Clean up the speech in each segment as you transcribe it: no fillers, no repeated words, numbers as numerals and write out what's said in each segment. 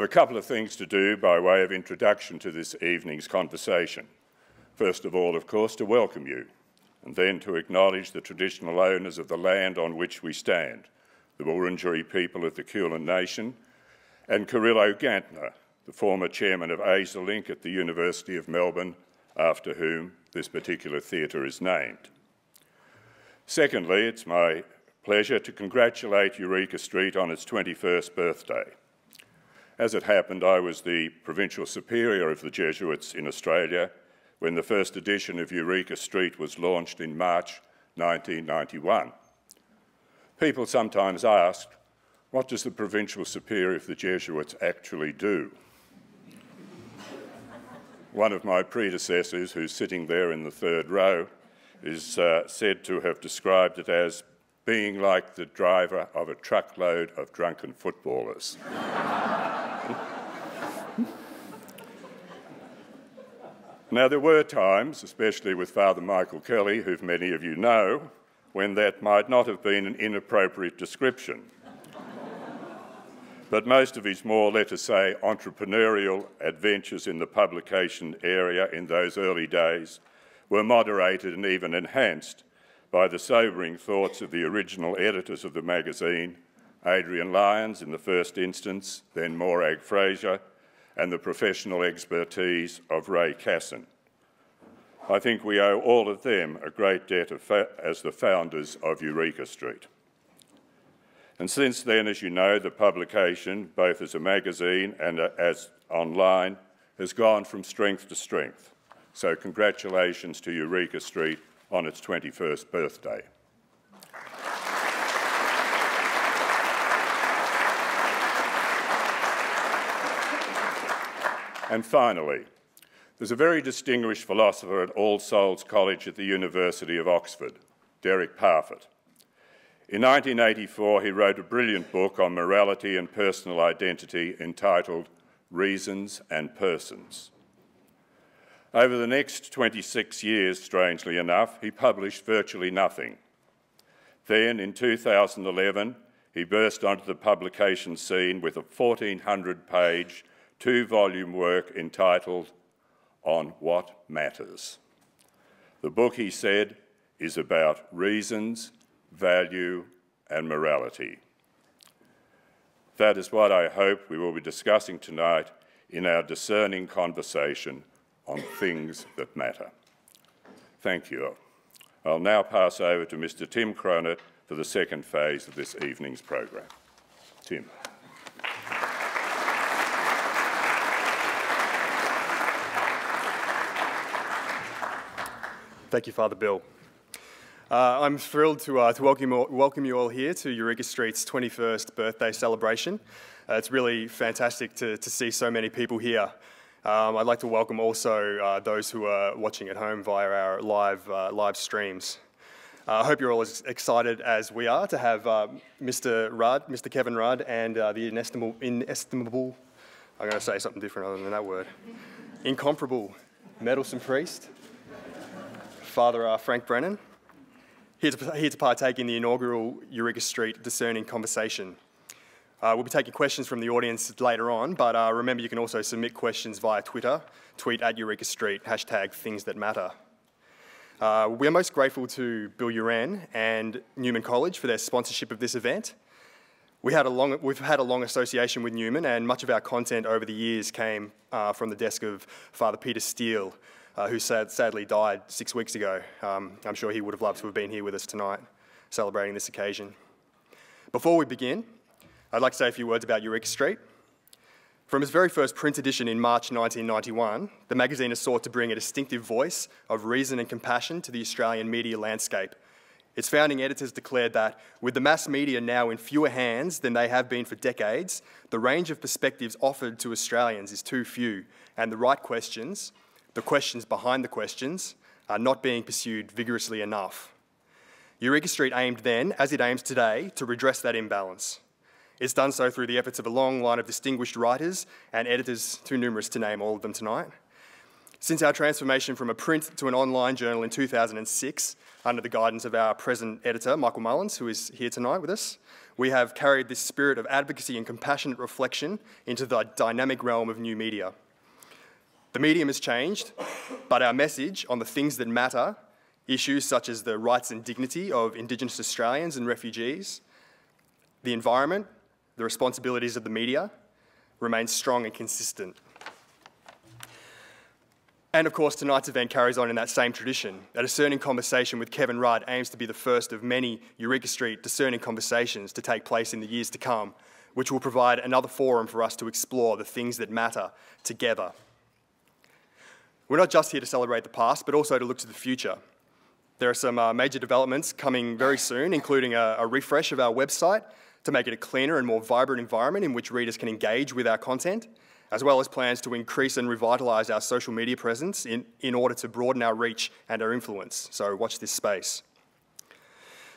a couple of things to do by way of introduction to this evening's conversation. First of all, of course, to welcome you, and then to acknowledge the traditional owners of the land on which we stand, the Wurundjeri people of the Kulin Nation, and Carrillo Gantner, the former chairman of Azelink at the University of Melbourne, after whom this particular theatre is named. Secondly, it's my pleasure to congratulate Eureka Street on its 21st birthday. As it happened, I was the Provincial Superior of the Jesuits in Australia when the first edition of Eureka Street was launched in March 1991. People sometimes ask, what does the Provincial Superior of the Jesuits actually do? One of my predecessors, who's sitting there in the third row, is said to have described it as being like the driver of a truckload of drunken footballers. Now, there were times, especially with Father Michael Kelly, who many of you know, when that might not have been an inappropriate description. But most of his more, let us say, entrepreneurial adventures in the publication area in those early days were moderated and even enhanced by the sobering thoughts of the original editors of the magazine, Adrian Lyons in the first instance, then Morag Fraser, and the professional expertise of Ray Casson. I think we owe all of them a great debt as the founders of Eureka Street. And since then, as you know, the publication, both as a magazine and as online, has gone from strength to strength. So congratulations to Eureka Street on its 21st birthday. And finally, there's a very distinguished philosopher at All Souls College at the University of Oxford, Derek Parfit. In 1984, he wrote a brilliant book on morality and personal identity entitled Reasons and Persons. Over the next 26 years, strangely enough, he published virtually nothing. Then, in 2011, he burst onto the publication scene with a 1,400-page, two-volume work entitled On What Matters. The book, he said, is about reasons, value, and morality. That is what I hope we will be discussing tonight in our discerning conversation on things that matter. Thank you. I'll now pass over to Mr. Tim Cronin for the second phase of this evening's program. Tim. Thank you, Father Bill. I'm thrilled to welcome you all here to Eureka Street's 21st birthday celebration. It's really fantastic to see so many people here. I'd like to welcome also those who are watching at home via our live streams. I hope you're all as excited as we are to have Mr. Kevin Rudd, and the inestimable, I'm going to say something different other than that word, incomparable meddlesome priest, Father Frank Brennan, here to partake in the inaugural Eureka Street Discerning Conversation. We'll be taking questions from the audience later on, but remember you can also submit questions via Twitter, tweet at Eureka Street, #ThingsThatMatter. We are most grateful to Bill Uran and Newman College for their sponsorship of this event. We've had a long association with Newman, and much of our content over the years came from the desk of Father Peter Steele, who sadly died 6 weeks ago. I'm sure he would have loved to have been here with us tonight, celebrating this occasion. Before we begin, I'd like to say a few words about Eureka Street. From its very first print edition in March 1991, the magazine has sought to bring a distinctive voice of reason and compassion to the Australian media landscape. Its founding editors declared that, with the mass media now in fewer hands than they have been for decades, the range of perspectives offered to Australians is too few, and the right questions, the questions behind the questions, are not being pursued vigorously enough. Eureka Street aimed then, as it aims today, to redress that imbalance. It's done so through the efforts of a long line of distinguished writers and editors, too numerous to name all of them tonight. Since our transformation from a print to an online journal in 2006, under the guidance of our present editor, Michael Mullins, who is here tonight with us, we have carried this spirit of advocacy and compassionate reflection into the dynamic realm of new media. The medium has changed, but our message on the things that matter, issues such as the rights and dignity of Indigenous Australians and refugees, the environment, the responsibilities of the media, remains strong and consistent. And of course, tonight's event carries on in that same tradition. A Discerning Conversation with Kevin Wright aims to be the first of many Eureka Street Discerning Conversations to take place in the years to come, which will provide another forum for us to explore the things that matter together. We're not just here to celebrate the past, but also to look to the future. There are some major developments coming very soon, including a refresh of our website to make it a cleaner and more vibrant environment in which readers can engage with our content, as well as plans to increase and revitalise our social media presence in order to broaden our reach and our influence. So watch this space.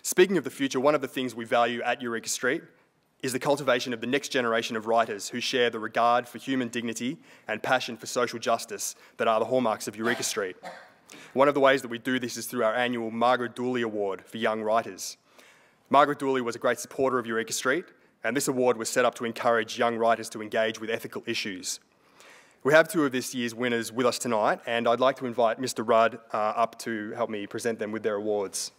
Speaking of the future, one of the things we value at Eureka Street is the cultivation of the next generation of writers who share the regard for human dignity and passion for social justice that are the hallmarks of Eureka Street. One of the ways that we do this is through our annual Margaret Dooley Award for young writers. Margaret Dooley was a great supporter of Eureka Street, and this award was set up to encourage young writers to engage with ethical issues. We have two of this year's winners with us tonight, and I'd like to invite Mr. Rudd up to help me present them with their awards.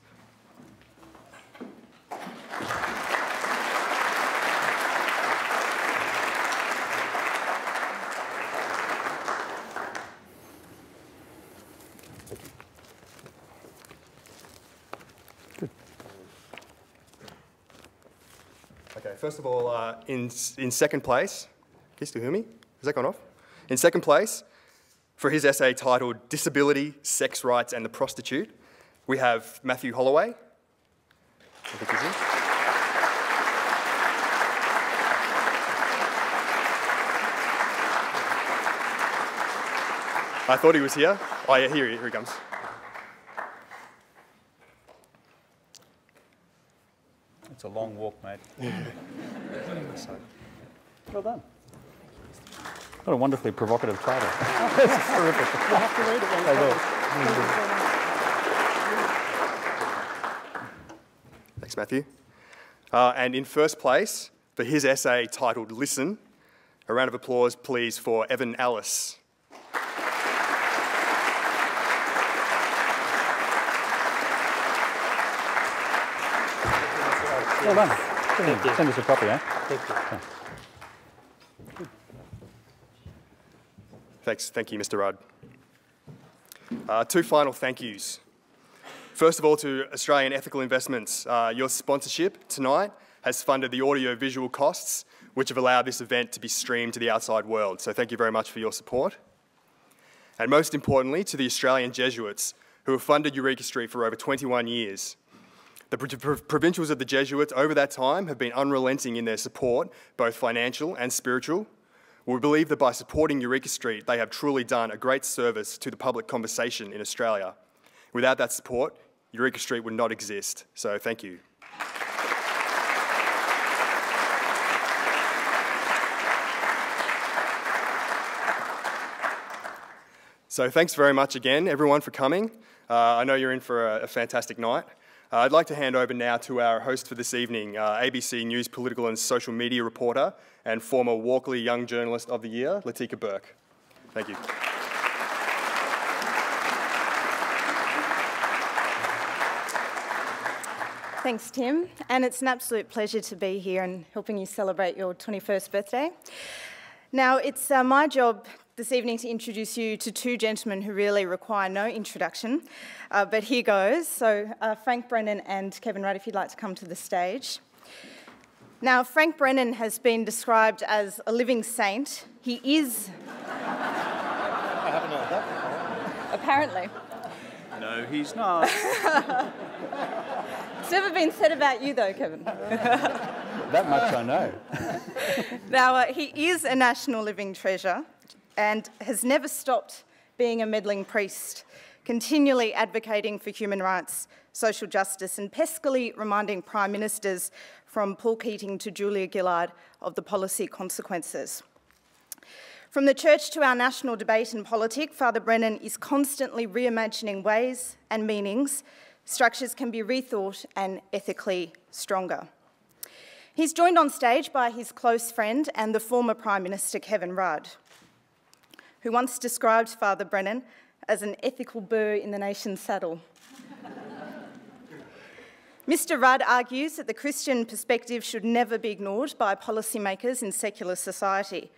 Okay, first of all, in second place, can you still hear me? Has that gone off? In second place, for his essay titled Disability, Sex Rights and the Prostitute, we have Matthew Holloway. I think he's in. I thought he was here. Oh yeah, here he comes. It's a long walk, mate. Well done. What a wonderfully provocative title. This is terrific. You have to read it when you Thanks, Matthew. And in first place, for his essay titled Listen, a round of applause, please, for Evan Ellis. Well done. Send us a copy, eh? Thank you. Okay. Thank you, Mr. Rudd. Two final thank yous. First of all, to Australian Ethical Investments. Your sponsorship tonight has funded the audio-visual costs, which have allowed this event to be streamed to the outside world. So thank you very much for your support. And most importantly, to the Australian Jesuits, who have funded Eureka Street for over 21 years. The provincials of the Jesuits over that time have been unrelenting in their support, both financial and spiritual. We believe that by supporting Eureka Street, they have truly done a great service to the public conversation in Australia. Without that support, Eureka Street would not exist. So thank you. So thanks very much again, everyone, for coming. I know you're in for a fantastic night. I'd like to hand over now to our host for this evening, ABC News political and social media reporter and former Walkley Young Journalist of the Year, Latika Burke. Thank you. Thanks, Tim. And it's an absolute pleasure to be here and helping you celebrate your 21st birthday. Now, it's my job this evening to introduce you to two gentlemen who really require no introduction, but here goes. So Frank Brennan and Kevin Wright, if you'd like to come to the stage. Now, Frank Brennan has been described as a living saint. He is... I haven't heard that before. Apparently. No, he's not. It's never been said about you, though, Kevin. That much I know. Now, he is a national living treasure and has never stopped being a meddling priest, continually advocating for human rights, social justice, and peskily reminding Prime Ministers from Paul Keating to Julia Gillard of the policy consequences. From the church to our national debate and politics, Father Brennan is constantly reimagining ways and meanings. Structures can be rethought and ethically stronger. He's joined on stage by his close friend and the former Prime Minister, Kevin Rudd, who once described Father Brennan as an ethical burr in the nation's saddle. Mr. Rudd argues that the Christian perspective should never be ignored by policymakers in secular society,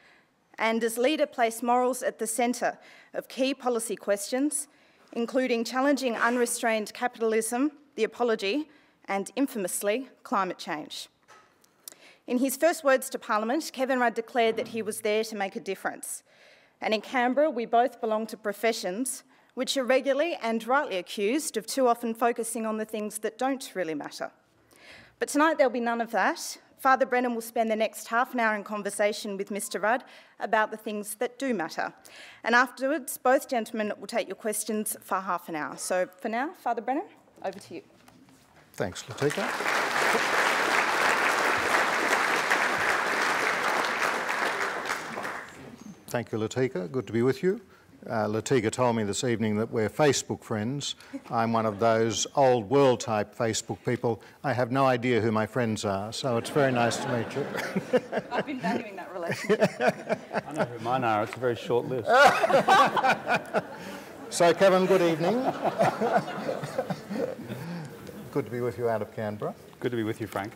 and as leader place morals at the centre of key policy questions, including challenging unrestrained capitalism, the apology, and infamously, climate change. In his first words to Parliament, Kevin Rudd declared that he was there to make a difference. And in Canberra, we both belong to professions which are regularly and rightly accused of too often focusing on the things that don't really matter. But tonight there'll be none of that. Father Brennan will spend the next half an hour in conversation with Mr. Rudd about the things that do matter. And afterwards, both gentlemen will take your questions for half an hour. So for now, Father Brennan, over to you. Thanks, Latika. Thank you, Latika. Good to be with you. Latika told me this evening that we're Facebook friends. I'm one of those old world type Facebook people. I have no idea who my friends are, so it's very nice to meet you. I've been valuing that relationship. I know who mine are. It's a very short list. So, Kevin, good evening. Good to be with you out of Canberra. Good to be with you, Frank.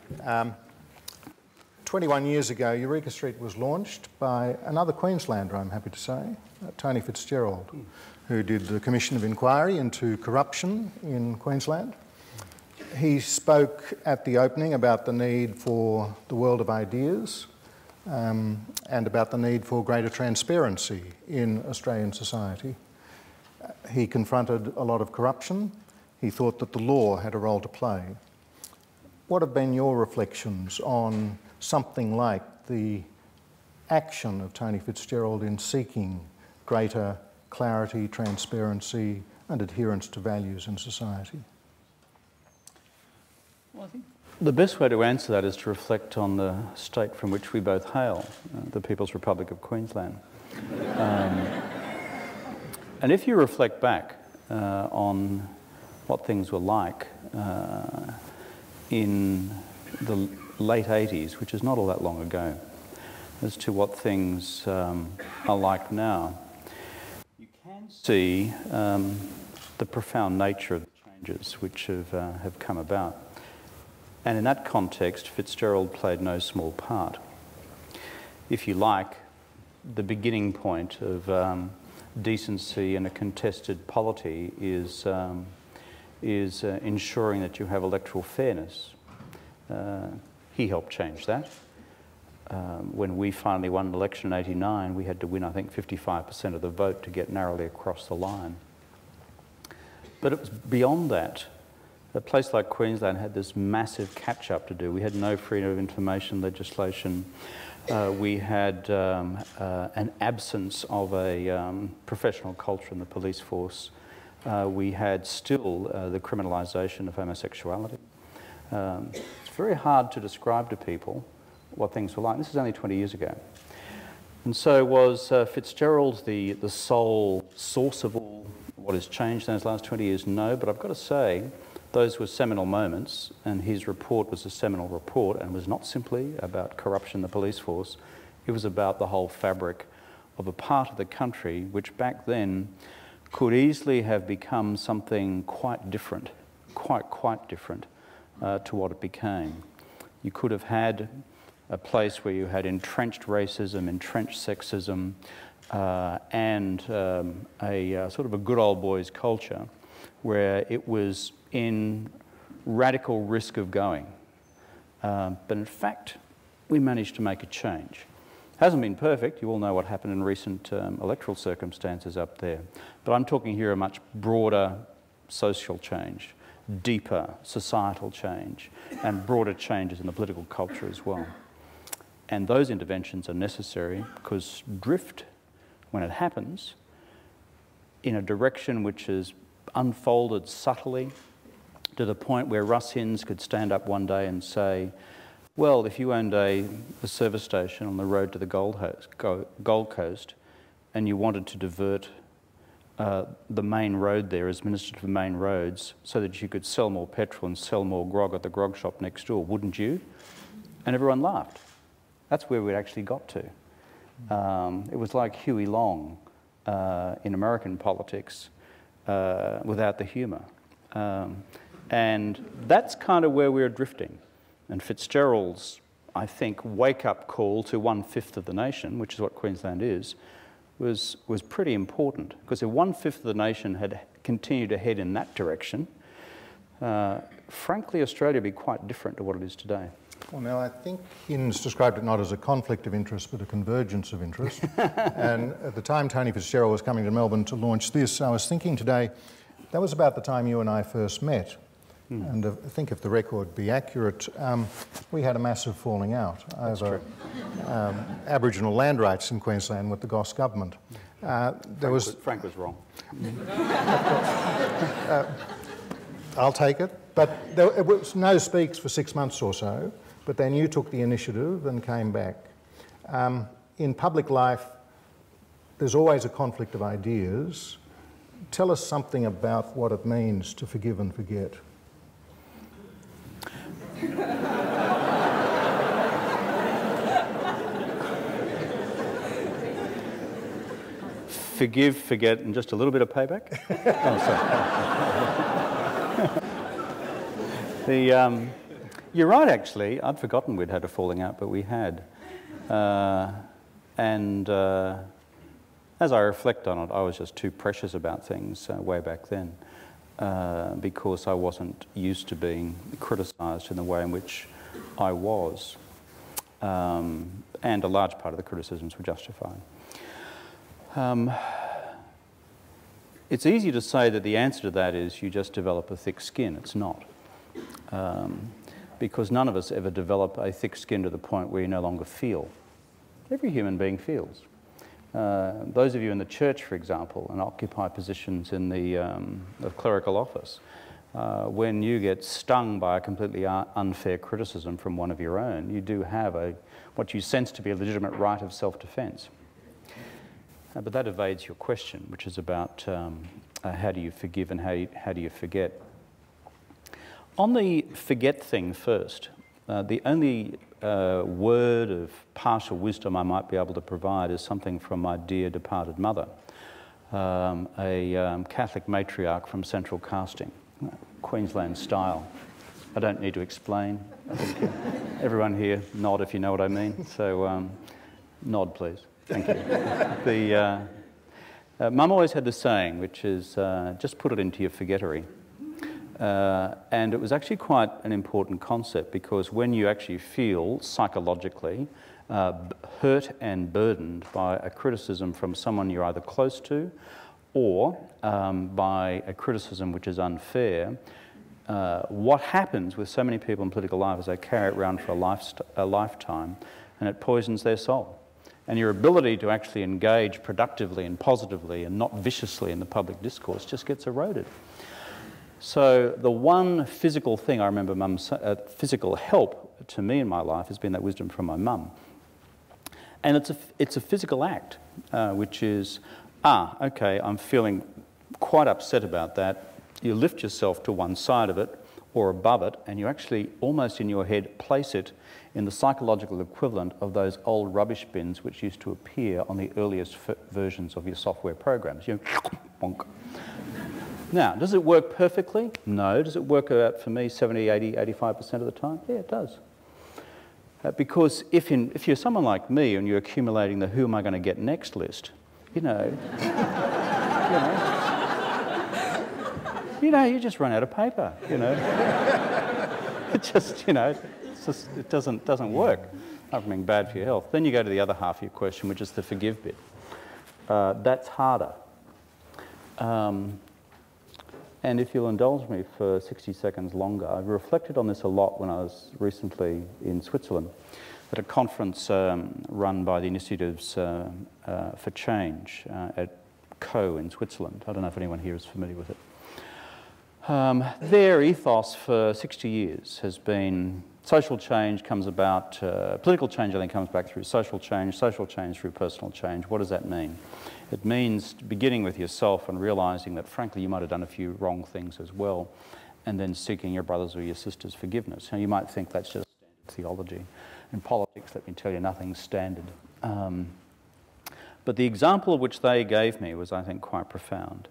21 years ago, Eureka Street was launched by another Queenslander, I'm happy to say, Tony Fitzgerald, who did the Commission of Inquiry into corruption in Queensland. He spoke at the opening about the need for the world of ideas and about the need for greater transparency in Australian society. He confronted a lot of corruption. He thought that the law had a role to play. What have been your reflections on something like the action of Tony Fitzgerald in seeking greater clarity, transparency and adherence to values in society? Well, I think the best way to answer that is to reflect on the state from which we both hail, the People's Republic of Queensland. And if you reflect back on what things were like in the late 80s, which is not all that long ago, as to what things are like now, you can see the profound nature of the changes which have come about. And in that context, Fitzgerald played no small part. If you like, the beginning point of decency in a contested polity is ensuring that you have electoral fairness. He helped change that. When we finally won an election in '89, we had to win, I think, 55% of the vote to get narrowly across the line. But it was beyond that. A place like Queensland had this massive catch-up to do. We had no freedom of information legislation. We had an absence of a professional culture in the police force. We had still the criminalisation of homosexuality. It's very hard to describe to people what things were like. This is only 20 years ago. And so was Fitzgerald the sole source of all what has changed in those last 20 years? No, but I've got to say, those were seminal moments, and his report was a seminal report and was not simply about corruption in the police force. It was about the whole fabric of a part of the country which back then could easily have become something quite different, quite different to what it became. You could have had a place where you had entrenched racism, entrenched sexism, and a sort of a good old boys culture where it was in radical risk of going. But in fact, we managed to make a change. Hasn't been perfect. You all know what happened in recent electoral circumstances up there. But I'm talking here a much broader social change, deeper societal change, and broader changes in the political culture as well. And those interventions are necessary because drift, when it happens, in a direction which is unfolded subtly to the point where Russ Hinds could stand up one day and say, well, if you owned a service station on the road to the Gold Coast, and you wanted to divert the main road there as Minister for Main Roads so that you could sell more petrol and sell more grog at the grog shop next door, wouldn't you? And everyone laughed. That's where we actually got to. It was like Huey Long in American politics without the humour. And that's kind of where we're drifting. And Fitzgerald's, I think, wake-up call to 1/5 of the nation, which is what Queensland is, was pretty important. Because if 1/5 of the nation had continued to head in that direction, frankly, Australia would be quite different to what it is today. Well, now, I think Hinds described it not as a conflict of interest, but a convergence of interest. And at the time Tony Fitzgerald was coming to Melbourne to launch this, I was thinking today, that was about the time you and I first met. And I think if the record be accurate, we had a massive falling out over Aboriginal land rights in Queensland with the Goss government. Frank was wrong. I'll take it. But it was no speaks for 6 months or so, but then you took the initiative and came back. In public life, there's always a conflict of ideas. Tell us something about what it means to forgive and forget. Forgive, forget, and just a little bit of payback? Oh, sorry. You're right, actually. I'd forgotten we'd had a falling out, but we had. As I reflect on it, I was just too precious about things way back then because I wasn't used to being criticised in the way in which I was. And a large part of the criticisms were justified. It's easy to say that the answer to that is you just develop a thick skin. It's not. Because none of us ever develop a thick skin to the point where you no longer feel. Every human being feels. Those of you in the church, for example, and occupy positions in the clerical office, when you get stung by a completely unfair criticism from one of your own, you do have what you sense to be a legitimate right of self-defence. But that evades your question, which is about how do you forgive and how do you forget. On the forget thing first, the only word of partial wisdom I might be able to provide is something from my dear departed mother, a Catholic matriarch from Central Casting, Queensland style. I don't need to explain. I think everyone here nod if you know what I mean. So nod, please. Thank you. Mum always had this saying, which is just put it into your forgettery. And it was actually quite an important concept because when you actually feel psychologically hurt and burdened by a criticism from someone you're either close to or by a criticism which is unfair, what happens with so many people in political life is they carry it around for a lifetime and it poisons their soul. And your ability to actually engage productively and positively and not viciously in the public discourse just gets eroded. So the one physical thing I remember Mum's physical help to me in my life has been that wisdom from my mum. And it's a physical act, which is, okay, I'm feeling quite upset about that. You lift yourself to one side of it or above it, and you actually almost in your head place it in the psychological equivalent of those old rubbish bins which used to appear on the earliest versions of your software programs. You bonk. Now, does it work perfectly? No. Does it work out for me 70, 80, 85% of the time? Yeah, it does. Because if you're someone like me and you're accumulating the who am I going to get next list, you just run out of paper, It just, it doesn't work. Apart from being bad for your health. Then you go to the other half of your question, which is the forgive bit. That's harder. And if you'll indulge me for 60 seconds longer, I've reflected on this a lot when I was recently in Switzerland at a conference run by the Initiatives for Change at Co in Switzerland. I don't know if anyone here is familiar with it. Their ethos for 60 years has been Social change comes about, political change I think comes back through social change through personal change. What does that mean? It means beginning with yourself and realising that frankly you might have done a few wrong things as well, and then seeking your brother's or your sister's forgiveness. Now you might think that's just standard theology. In politics, let me tell you, nothing's standard. But the example which they gave me was, I think, quite profound.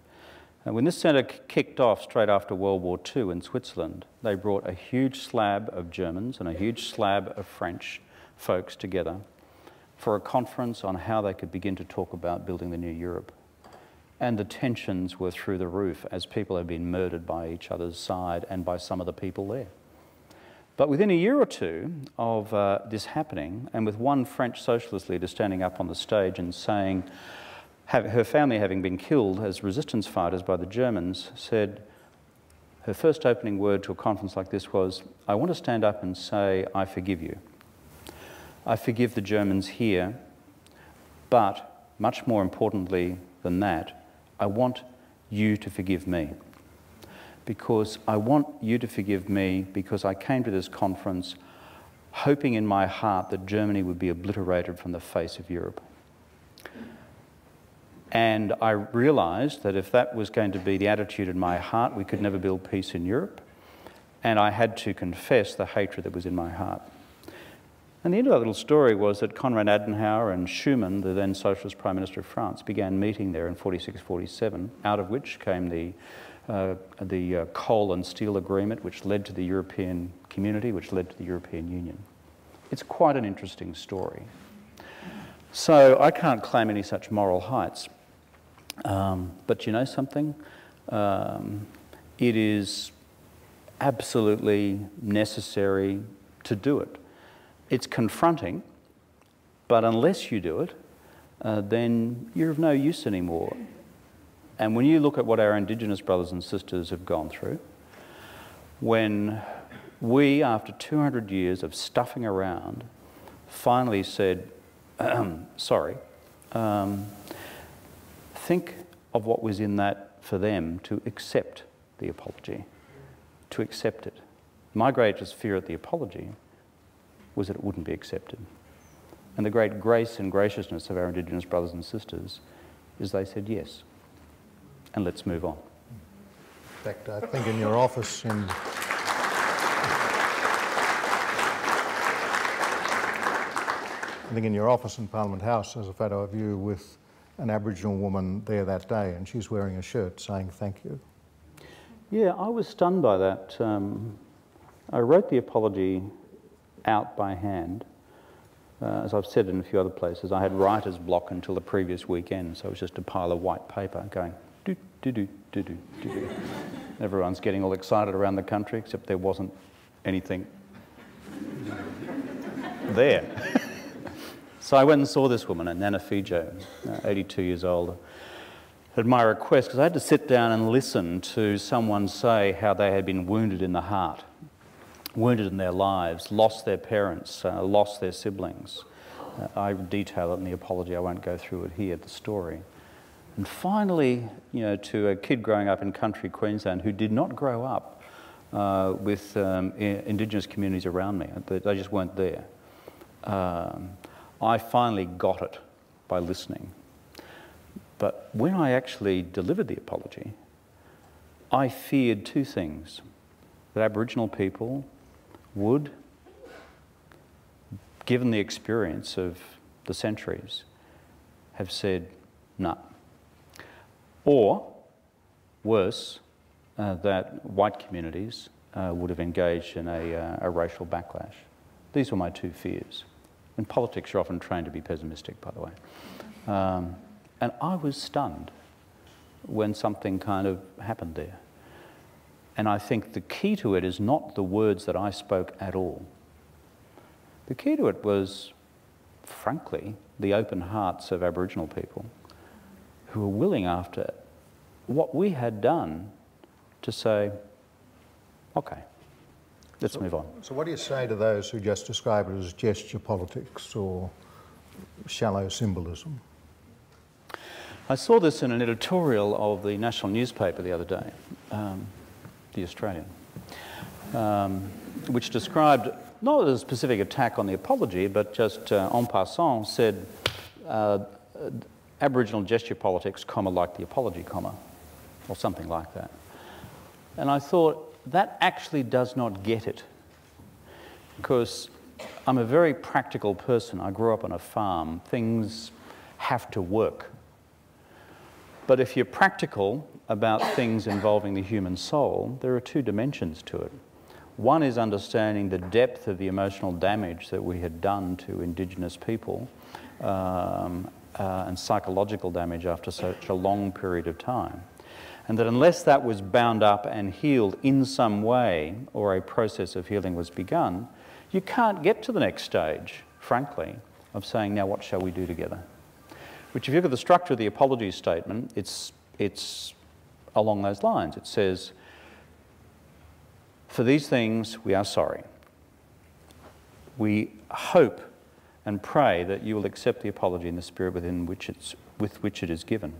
When this centre kicked off straight after World War II in Switzerland, they brought a huge slab of Germans and a huge slab of French folks together for a conference on how they could begin to talk about building the new Europe. And the tensions were through the roof as people had been murdered by each other's side and by some of the people there. But within a year or two of this happening, and with one French socialist leader standing up on the stage and saying, her family having been killed as resistance fighters by the Germans, said her first opening word to a conference like this was, "I want to stand up and say, I forgive you. I forgive the Germans here, but much more importantly than that, I want you to forgive me. Because I want you to forgive me because I came to this conference hoping in my heart that Germany would be obliterated from the face of Europe. And I realised that if that was going to be the attitude in my heart, we could never build peace in Europe. And I had to confess the hatred that was in my heart." And the end of that little story was that Konrad Adenauer and Schuman, the then Socialist Prime Minister of France, began meeting there in 46-47, out of which came the coal and steel agreement, which led to the European community, which led to the European Union. It's quite an interesting story. So I can't claim any such moral heights. But you know something? It is absolutely necessary to do it. It's confronting, but unless you do it, then you're of no use anymore. And when you look at what our Indigenous brothers and sisters have gone through, when we, after 200 years of stuffing around, finally said, sorry, think of what was in that for them to accept the apology, to accept it. My greatest fear at the apology was that it wouldn't be accepted. And the great grace and graciousness of our Indigenous brothers and sisters is they said yes. And let's move on. In fact, I think in your office in Parliament House there's a photo of you with an Aboriginal woman there that day, and she's wearing a shirt saying thank you. Yeah, I was stunned by that. I wrote the apology out by hand. As I've said in a few other places, I had writer's block until the previous weekend, so it was just a pile of white paper going do do do do do do do. Everyone's getting all excited around the country, except there wasn't anything there. So I went and saw this woman, Nana Fijo, 82 years old, at my request, because I had to sit down and listen to someone say how they had been wounded in the heart, wounded in their lives, lost their parents, lost their siblings. I detail it in the apology. I won't go through it here, the story. And finally, you know, to a kid growing up in country Queensland who did not grow up with Indigenous communities around me. They just weren't there. I finally got it by listening. But when I actually delivered the apology, I feared two things: that Aboriginal people would, given the experience of the centuries, have said no. Or, worse, that white communities would have engaged in a racial backlash. These were my two fears. In politics, you're often trained to be pessimistic, by the way. And I was stunned when something kind of happened there. And I think the key to it is not the words that I spoke at all. The key to it was, frankly, the open hearts of Aboriginal people who were willing, after what we had done, to say, okay, let's move on. So what do you say to those who just describe it as gesture politics or shallow symbolism? I saw this in an editorial of the national newspaper the other day, The Australian, which described not as a specific attack on the apology, but just en passant said Aboriginal gesture politics, comma, like the apology, comma, or something like that. And I thought, that actually does not get it, because I'm a very practical person. I grew up on a farm. Things have to work. But if you're practical about things involving the human soul, there are two dimensions to it. One is understanding the depth of the emotional damage that we had done to Indigenous people and psychological damage after such a long period of time. And that unless that was bound up and healed in some way, or a process of healing was begun, you can't get to the next stage, frankly, of saying, now what shall we do together? Which, if you look at the structure of the apology statement, it's along those lines. It says, for these things we are sorry. We hope and pray that you will accept the apology in the spirit with which it is given.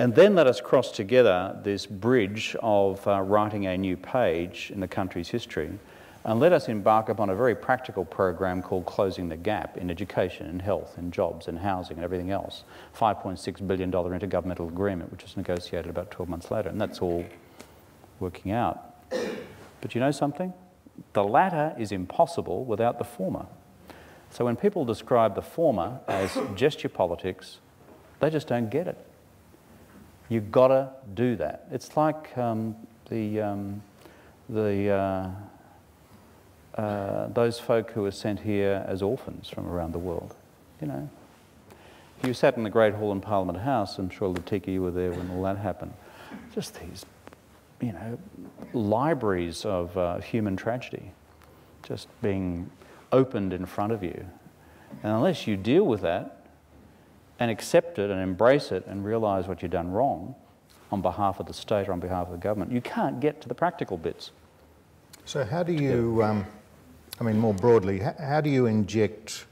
And then let us cross together this bridge of writing a new page in the country's history, and let us embark upon a very practical program called Closing the Gap in education and health and jobs and housing and everything else. $5.6 billion intergovernmental agreement, which was negotiated about 12 months later, and that's all working out. But you know something? The latter is impossible without the former. So when people describe the former as gesture politics, they just don't get it. You've got to do that. It's like those folk who were sent here as orphans from around the world. You know, you sat in the Great Hall in Parliament House, I'm sure, Latika, you were there when all that happened. Just these, you know, libraries of human tragedy just being opened in front of you. And unless you deal with that and accept it and embrace it and realise what you've done wrong on behalf of the state or on behalf of the government, you can't get to the practical bits. So how do you, I mean, more broadly, how do you inject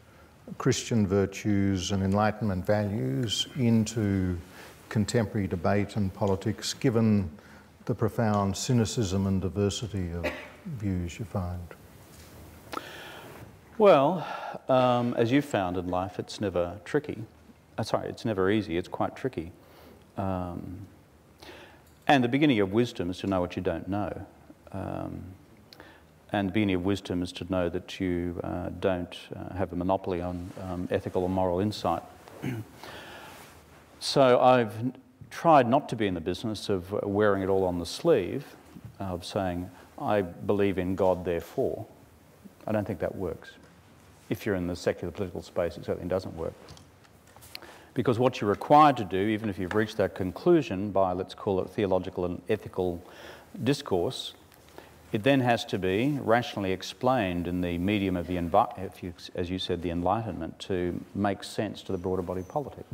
Christian virtues and Enlightenment values into contemporary debate and politics, given the profound cynicism and diversity of views you find? Well, as you've found in life, it's never tricky. It's never easy, it's quite tricky. And the beginning of wisdom is to know what you don't know. And the beginning of wisdom is to know that you don't have a monopoly on ethical or moral insight. So I've tried not to be in the business of wearing it all on the sleeve, of saying, I believe in God, therefore. I don't think that works. If you're in the secular political space, it certainly doesn't work. Because what you're required to do, even if you've reached that conclusion by, let's call it, theological and ethical discourse, it then has to be rationally explained in the medium of the, as you said, the Enlightenment, to make sense to the broader body politic.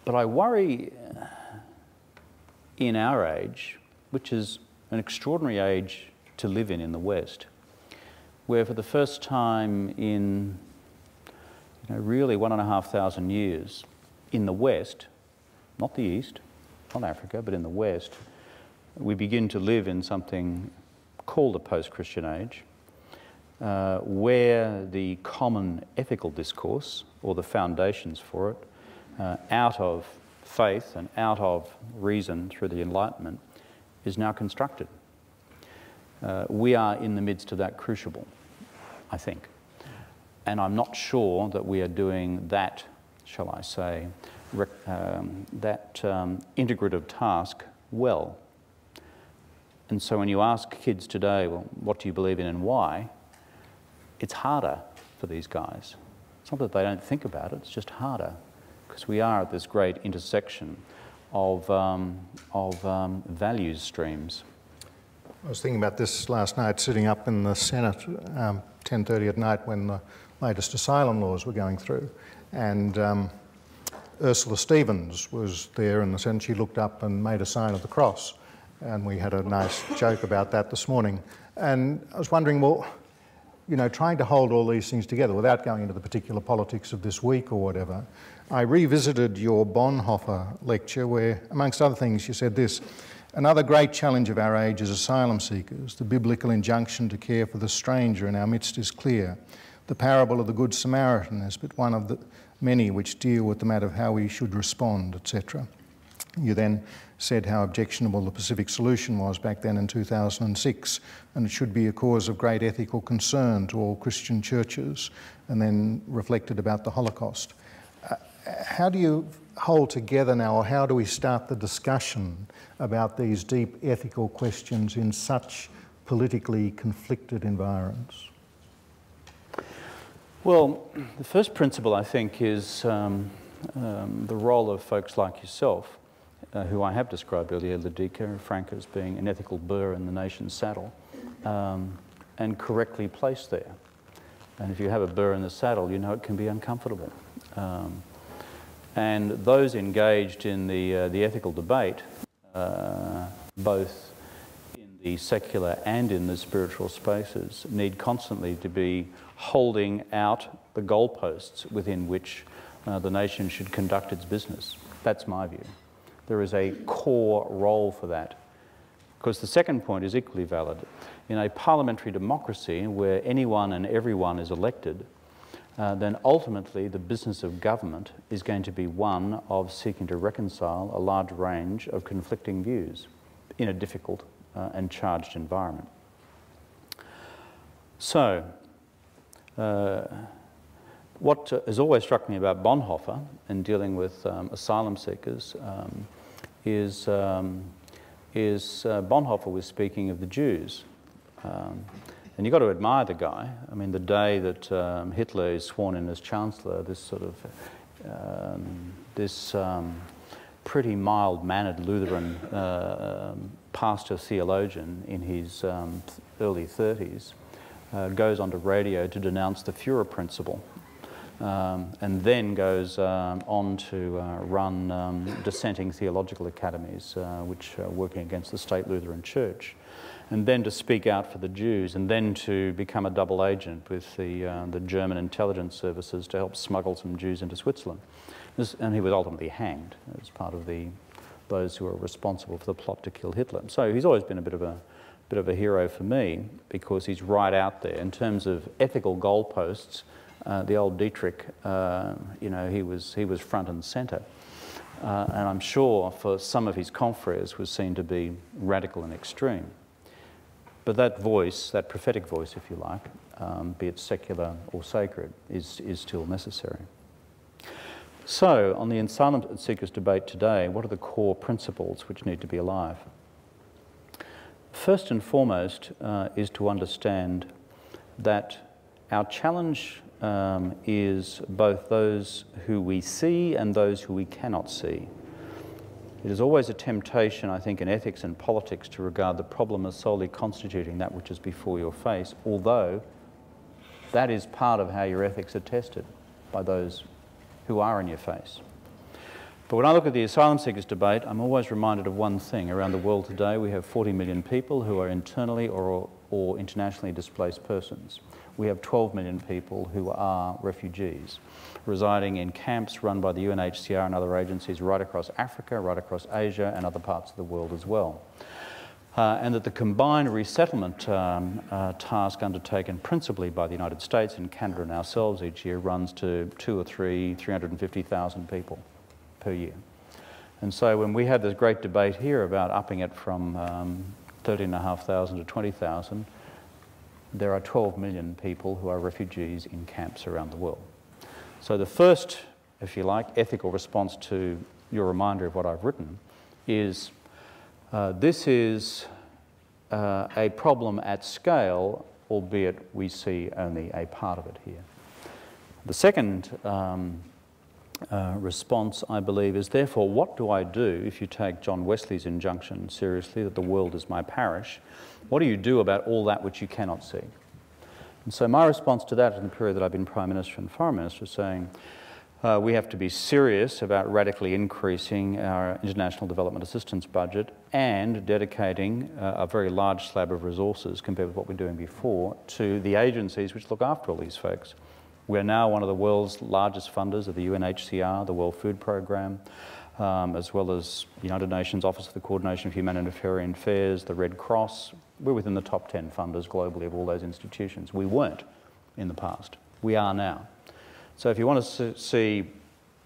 But I worry in our age, which is an extraordinary age to live in the West, where for the first time in really 1,500 years, in the West, not the East, not Africa, but in the West, we begin to live in something called a post-Christian age, where the common ethical discourse, or the foundations for it, out of faith and out of reason through the Enlightenment, is now constructed. We are in the midst of that crucible, I think. And I'm not sure that we are doing that, shall I say, that integrative task well. And so when you ask kids today, well, what do you believe in and why? It's harder for these guys. It's not that they don't think about it, it's just harder. Because we are at this great intersection of values streams. I was thinking about this last night, sitting up in the Senate, 10:30 at night, when the latest asylum laws were going through. And Ursula Stevens was there in the Senate. She looked up and made a sign of the cross. And we had a nice joke about that this morning. And I was wondering, well, you know, trying to hold all these things together without going into the particular politics of this week or whatever, I revisited your Bonhoeffer lecture where, amongst other things, you said this: Another great challenge of our age is asylum seekers. The biblical injunction to care for the stranger in our midst is clear. The parable of the Good Samaritan is but one of the many which deal with the matter of how we should respond, etc. You then said how objectionable the Pacific solution was back then in 2006, and it should be a cause of great ethical concern to all Christian churches, and then reflected about the Holocaust. How do you hold together now, or how do we start the discussion about these deep ethical questions in such politically conflicted environments? Well, the first principle, I think, is the role of folks like yourself, who I have described earlier, Ladika and Frank, as being an ethical burr in the nation's saddle, and correctly placed there. And if you have a burr in the saddle, you know it can be uncomfortable. And those engaged in the ethical debate, both in the secular and in the spiritual spaces, need constantly to be holding out the goalposts within which the nation should conduct its business. That's my view. There is a core role for that. Because the second point is equally valid. In a parliamentary democracy where anyone and everyone is elected, then ultimately the business of government is going to be one of seeking to reconcile a large range of conflicting views in a difficult and charged environment. So, what has always struck me about Bonhoeffer in dealing with asylum seekers is Bonhoeffer was speaking of the Jews. And you've got to admire the guy. I mean, the day that Hitler is sworn in as Chancellor, this sort of, pretty mild-mannered Lutheran pastor theologian in his early 30s goes onto radio to denounce the Führer principle, and then goes on to run dissenting theological academies, which are working against the state Lutheran Church, and then to speak out for the Jews, and then to become a double agent with the German intelligence services to help smuggle some Jews into Switzerland. And he was ultimately hanged as part of those who were responsible for the plot to kill Hitler. So he's always been a bit of a hero for me, because he's right out there in terms of ethical goalposts. The old Dietrich, you know, he was front and centre, and I'm sure for some of his confreres was seen to be radical and extreme. But that voice, that prophetic voice, if you like, be it secular or sacred, is still necessary. So, on the asylum seekers debate today, what are the core principles which need to be alive? First and foremost is to understand that our challenge is both those who we see and those who we cannot see. It is always a temptation, I think, in ethics and politics to regard the problem as solely constituting that which is before your face, although that is part of how your ethics are tested, by those who are in your face. But when I look at the asylum seekers debate, I'm always reminded of one thing. Around the world today, we have 40 million people who are internally or internationally displaced persons. We have 12 million people who are refugees, residing in camps run by the UNHCR and other agencies right across Africa, right across Asia, and other parts of the world as well. And that the combined resettlement task undertaken principally by the United States and Canada and ourselves each year runs to 350,000 people per year. And so when we have this great debate here about upping it from 13,500 to 20,000, there are 12 million people who are refugees in camps around the world. So the first, if you like, ethical response to your reminder of what I've written is this is a problem at scale, albeit we see only a part of it here. The second response, I believe, is therefore, what do I do if you take John Wesley's injunction seriously, that the world is my parish? What do you do about all that which you cannot see? And so my response to that in the period that I've been Prime Minister and Foreign Minister is saying we have to be serious about radically increasing our international development assistance budget and dedicating a very large slab of resources compared with what we were doing before to the agencies which look after all these folks. We're now one of the world's largest funders of the UNHCR, the World Food Programme, as well as the United Nations Office of the Coordination of Humanitarian Affairs, the Red Cross. We're within the top 10 funders globally of all those institutions. We weren't in the past. We are now. So if you want to see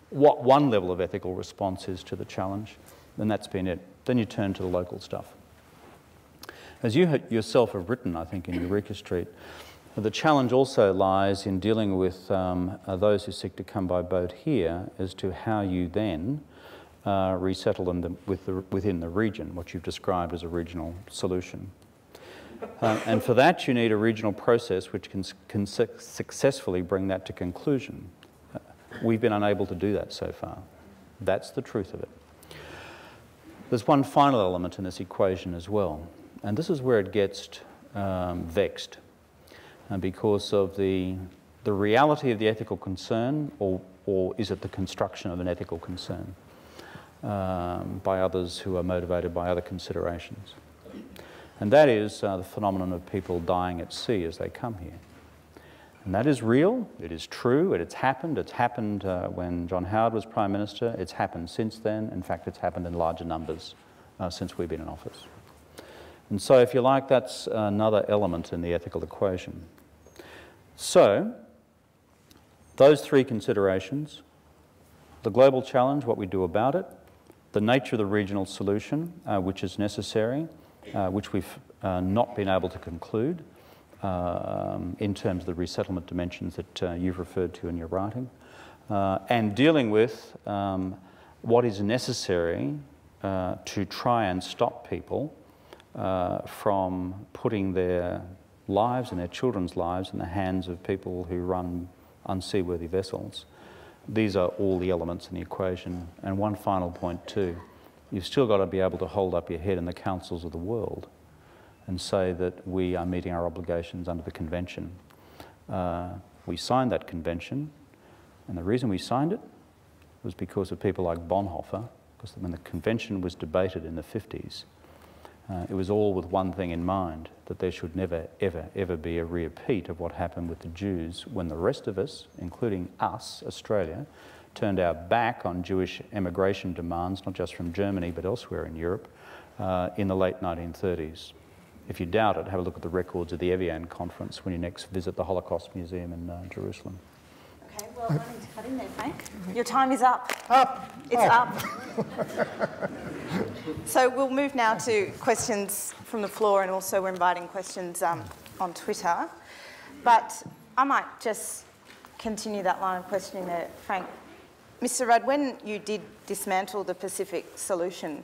what one level of ethical response is to the challenge, then that's been it. Then you turn to the local stuff. As you yourself have written, I think, in Eureka Street, the challenge also lies in dealing with those who seek to come by boat here as to how you then resettle them within the region, what you've described as a regional solution. And for that, you need a regional process which can successfully bring that to conclusion. We've been unable to do that so far. That's the truth of it. There's one final element in this equation as well, and this is where it gets vexed, because of the reality of the ethical concern, or is it the construction of an ethical concern by others who are motivated by other considerations. And that is the phenomenon of people dying at sea as they come here. And that is real, it is true, it's happened when John Howard was Prime Minister, it's happened since then. In fact, it's happened in larger numbers since we've been in office. And so, if you like, that's another element in the ethical equation. So, those three considerations: the global challenge, what we do about it; the nature of the regional solution, which is necessary, which we've not been able to conclude in terms of the resettlement dimensions that you've referred to in your writing, and dealing with what is necessary to try and stop people from putting their lives and their children's lives in the hands of people who run unseaworthy vessels. These are all the elements in the equation. And one final point too, you've still got to be able to hold up your head in the councils of the world and say that we are meeting our obligations under the convention. We signed that convention, and the reason we signed it was because of people like Bonhoeffer, because when the convention was debated in the 50s, it was all with one thing in mind, that there should never, ever, ever be a repeat of what happened with the Jews when the rest of us, including us, Australia, turned our back on Jewish emigration demands, not just from Germany but elsewhere in Europe, in the late 1930s. If you doubt it, have a look at the records of the Evian Conference when you next visit the Holocaust Museum in Jerusalem. Okay, well, I need to cut in there, Frank. Your time is up. It's up. So we'll move now to questions from the floor, and also we're inviting questions on Twitter. But I might just continue that line of questioning there, Frank. Mr. Rudd, when you did dismantle the Pacific solution,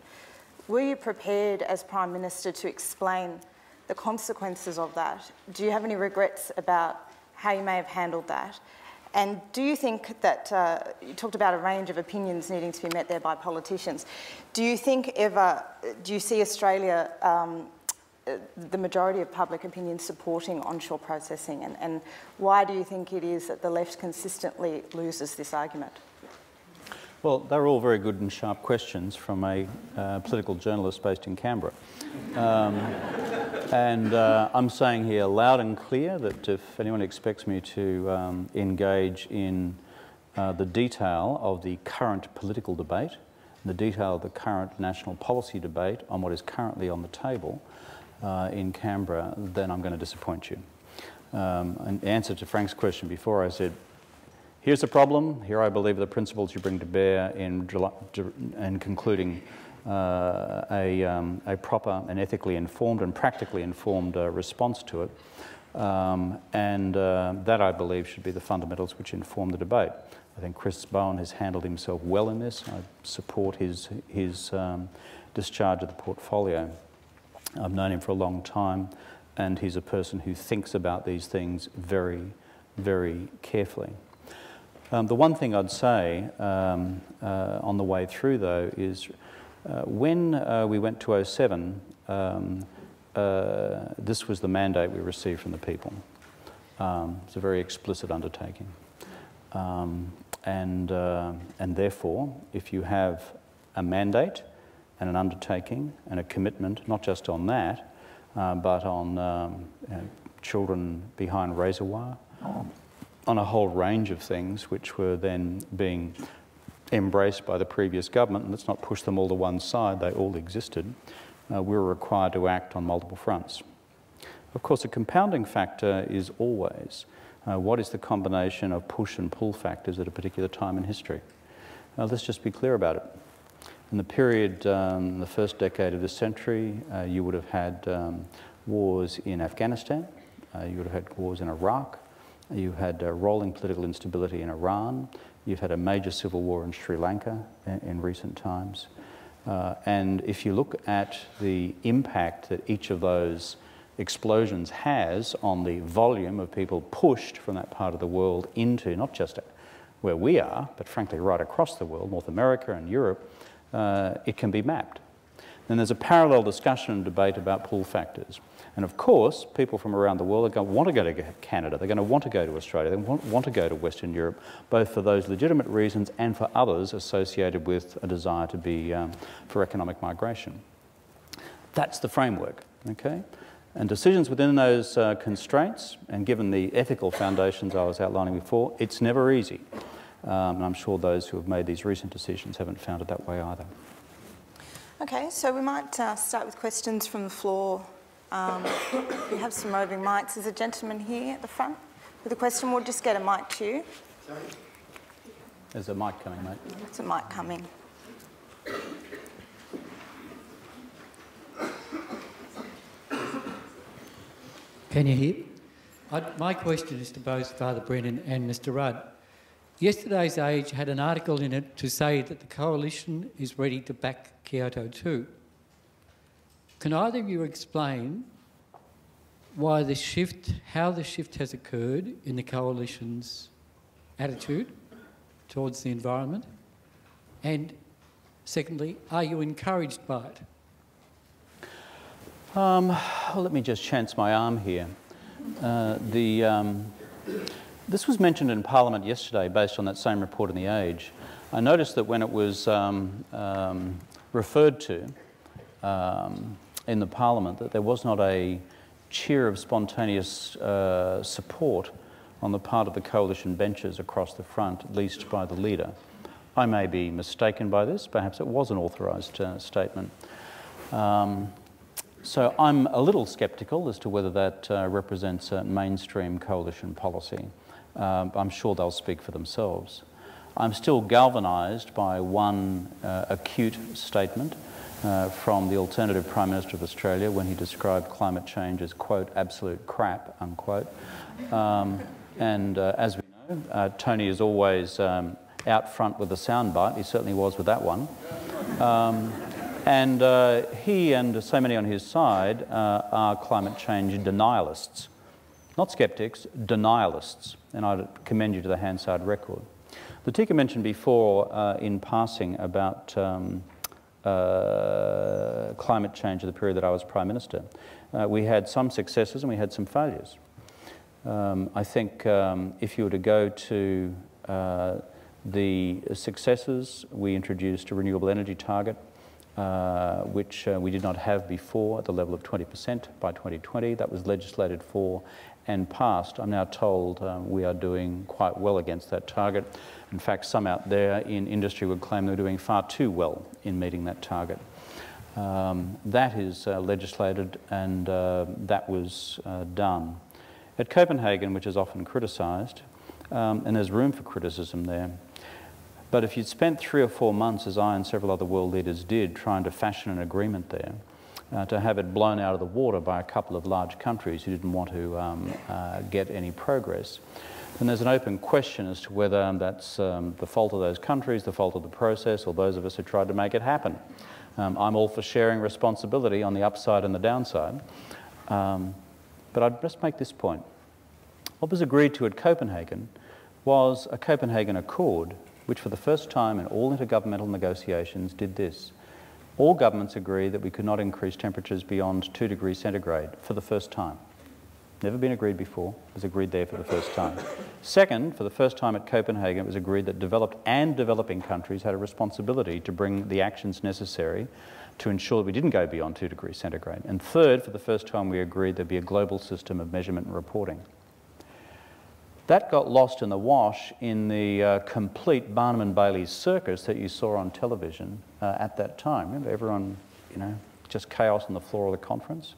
were you prepared as Prime Minister to explain the consequences of that? Do you have any regrets about how you may have handled that? And do you think that, you talked about a range of opinions needing to be met there by politicians, do you see Australia, the majority of public opinion supporting onshore processing, and why do you think it is that the left consistently loses this argument? Well, they're all very good and sharp questions from a political journalist based in Canberra. I'm saying here loud and clear that if anyone expects me to engage in the detail of the current political debate, the detail of the current national policy debate on what is currently on the table in Canberra, then I'm going to disappoint you. In answer to Frank's question before, I said, here's the problem. Here I believe the principles you bring to bear in concluding a proper and ethically informed and practically informed response to it. That, I believe, should be the fundamentals which inform the debate. I think Chris Bowen has handled himself well in this. I support his discharge of the portfolio. I've known him for a long time, and he's a person who thinks about these things very, very carefully. The one thing I'd say on the way through, though, is when we went to 07, this was the mandate we received from the people. It's a very explicit undertaking. And therefore, if you have a mandate and an undertaking and a commitment, not just on that, but on children behind razor wire, on a whole range of things which were then being embraced by the previous government, and let's not push them all to one side, they all existed, we were required to act on multiple fronts. Of course, a compounding factor is always what is the combination of push and pull factors at a particular time in history. Let's just be clear about it. In the period, the first decade of this century, you would have had wars in Afghanistan, you would have had wars in Iraq, you had rolling political instability in Iran, you've had a major civil war in Sri Lanka in recent times. And if you look at the impact that each of those explosions has on the volume of people pushed from that part of the world into not just where we are, but frankly right across the world, North America and Europe, it can be mapped. Then there's a parallel discussion and debate about pull factors. And of course, people from around the world are going to want to go to Canada, they're going to want to go to Australia, they want to go to Western Europe, both for those legitimate reasons and for others associated with a desire to be for economic migration. That's the framework, okay? And decisions within those constraints, and given the ethical foundations I was outlining before, it's never easy. And I'm sure those who have made these recent decisions haven't found it that way either. Okay, so we might start with questions from the floor. We have some roving mics. There's a gentleman here at the front with a question. We'll just get a mic to you. Sorry. There's a mic coming, mate. There's a mic coming. Can you hear? My question is to both Father Brennan and Mr. Rudd. Yesterday's Age had an article in it to say that the Coalition is ready to back Kyoto 2. Can either of you explain why the shift, how the shift has occurred in the Coalition's attitude towards the environment? And secondly, are you encouraged by it? Well, let me just chance my arm here. This was mentioned in Parliament yesterday based on that same report in The Age. I noticed that when it was referred to in the Parliament, that there was not a cheer of spontaneous support on the part of the coalition benches across the front, at least by the leader. I may be mistaken by this, perhaps it was an authorised statement. So I'm a little sceptical as to whether that represents a mainstream coalition policy. I'm sure they'll speak for themselves. I'm still galvanised by one acute statement from the alternative Prime Minister of Australia when he described climate change as, quote, absolute crap, unquote. As we know, Tony is always out front with the soundbite. He certainly was with that one. He and so many on his side are climate change denialists. Not sceptics, denialists. And I'd commend you to the Hansard record. The Tika mentioned before in passing about climate change in the period that I was Prime Minister. We had some successes and we had some failures. I think if you were to go to the successes, we introduced a renewable energy target, which we did not have before at the level of 20% by 2020. That was legislated for and passed. I'm now told we are doing quite well against that target. In fact, some out there in industry would claim they're doing far too well in meeting that target. That is legislated and that was done. At Copenhagen, which is often criticised, and there's room for criticism there, but if you'd spent 3 or 4 months, as I and several other world leaders did, trying to fashion an agreement there, to have it blown out of the water by a couple of large countries who didn't want to get any progress, then there's an open question as to whether that's the fault of those countries, the fault of the process, or those of us who tried to make it happen. I'm all for sharing responsibility on the upside and the downside. But I'd just make this point. What was agreed to at Copenhagen was a Copenhagen Accord, which for the first time in all intergovernmental negotiations did this. All governments agreed that we could not increase temperatures beyond 2 degrees centigrade for the first time. Never been agreed before, it was agreed there for the first time. Second, for the first time at Copenhagen, it was agreed that developed and developing countries had a responsibility to bring the actions necessary to ensure that we didn't go beyond 2 degrees centigrade. And third, for the first time, we agreed there'd be a global system of measurement and reporting. That got lost in the wash in the complete Barnum and Bailey's circus that you saw on television at that time. Remember, everyone, you know, just chaos on the floor of the conference.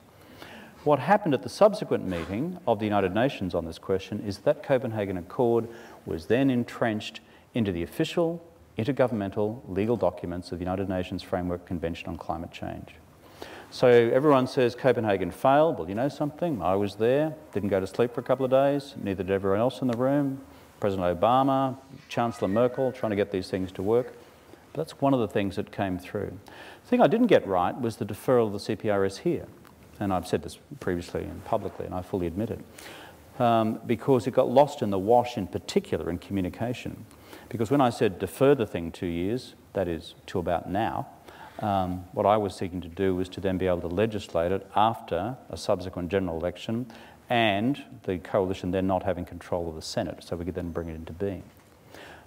What happened at the subsequent meeting of the United Nations on this question is that Copenhagen Accord was then entrenched into the official intergovernmental legal documents of the United Nations Framework Convention on Climate Change. So everyone says Copenhagen failed. Well, you know something? I was there, didn't go to sleep for a couple of days, neither did everyone else in the room. President Obama, Chancellor Merkel, trying to get these things to work. But that's one of the things that came through. The thing I didn't get right was the deferral of the CPRS here. And I've said this previously and publicly, and I fully admit it. Because it got lost in the wash in particular in communication. Because when I said defer the thing 2 years, that is to about now, what I was seeking to do was to then be able to legislate it after a subsequent general election and the coalition then not having control of the Senate, so we could then bring it into being.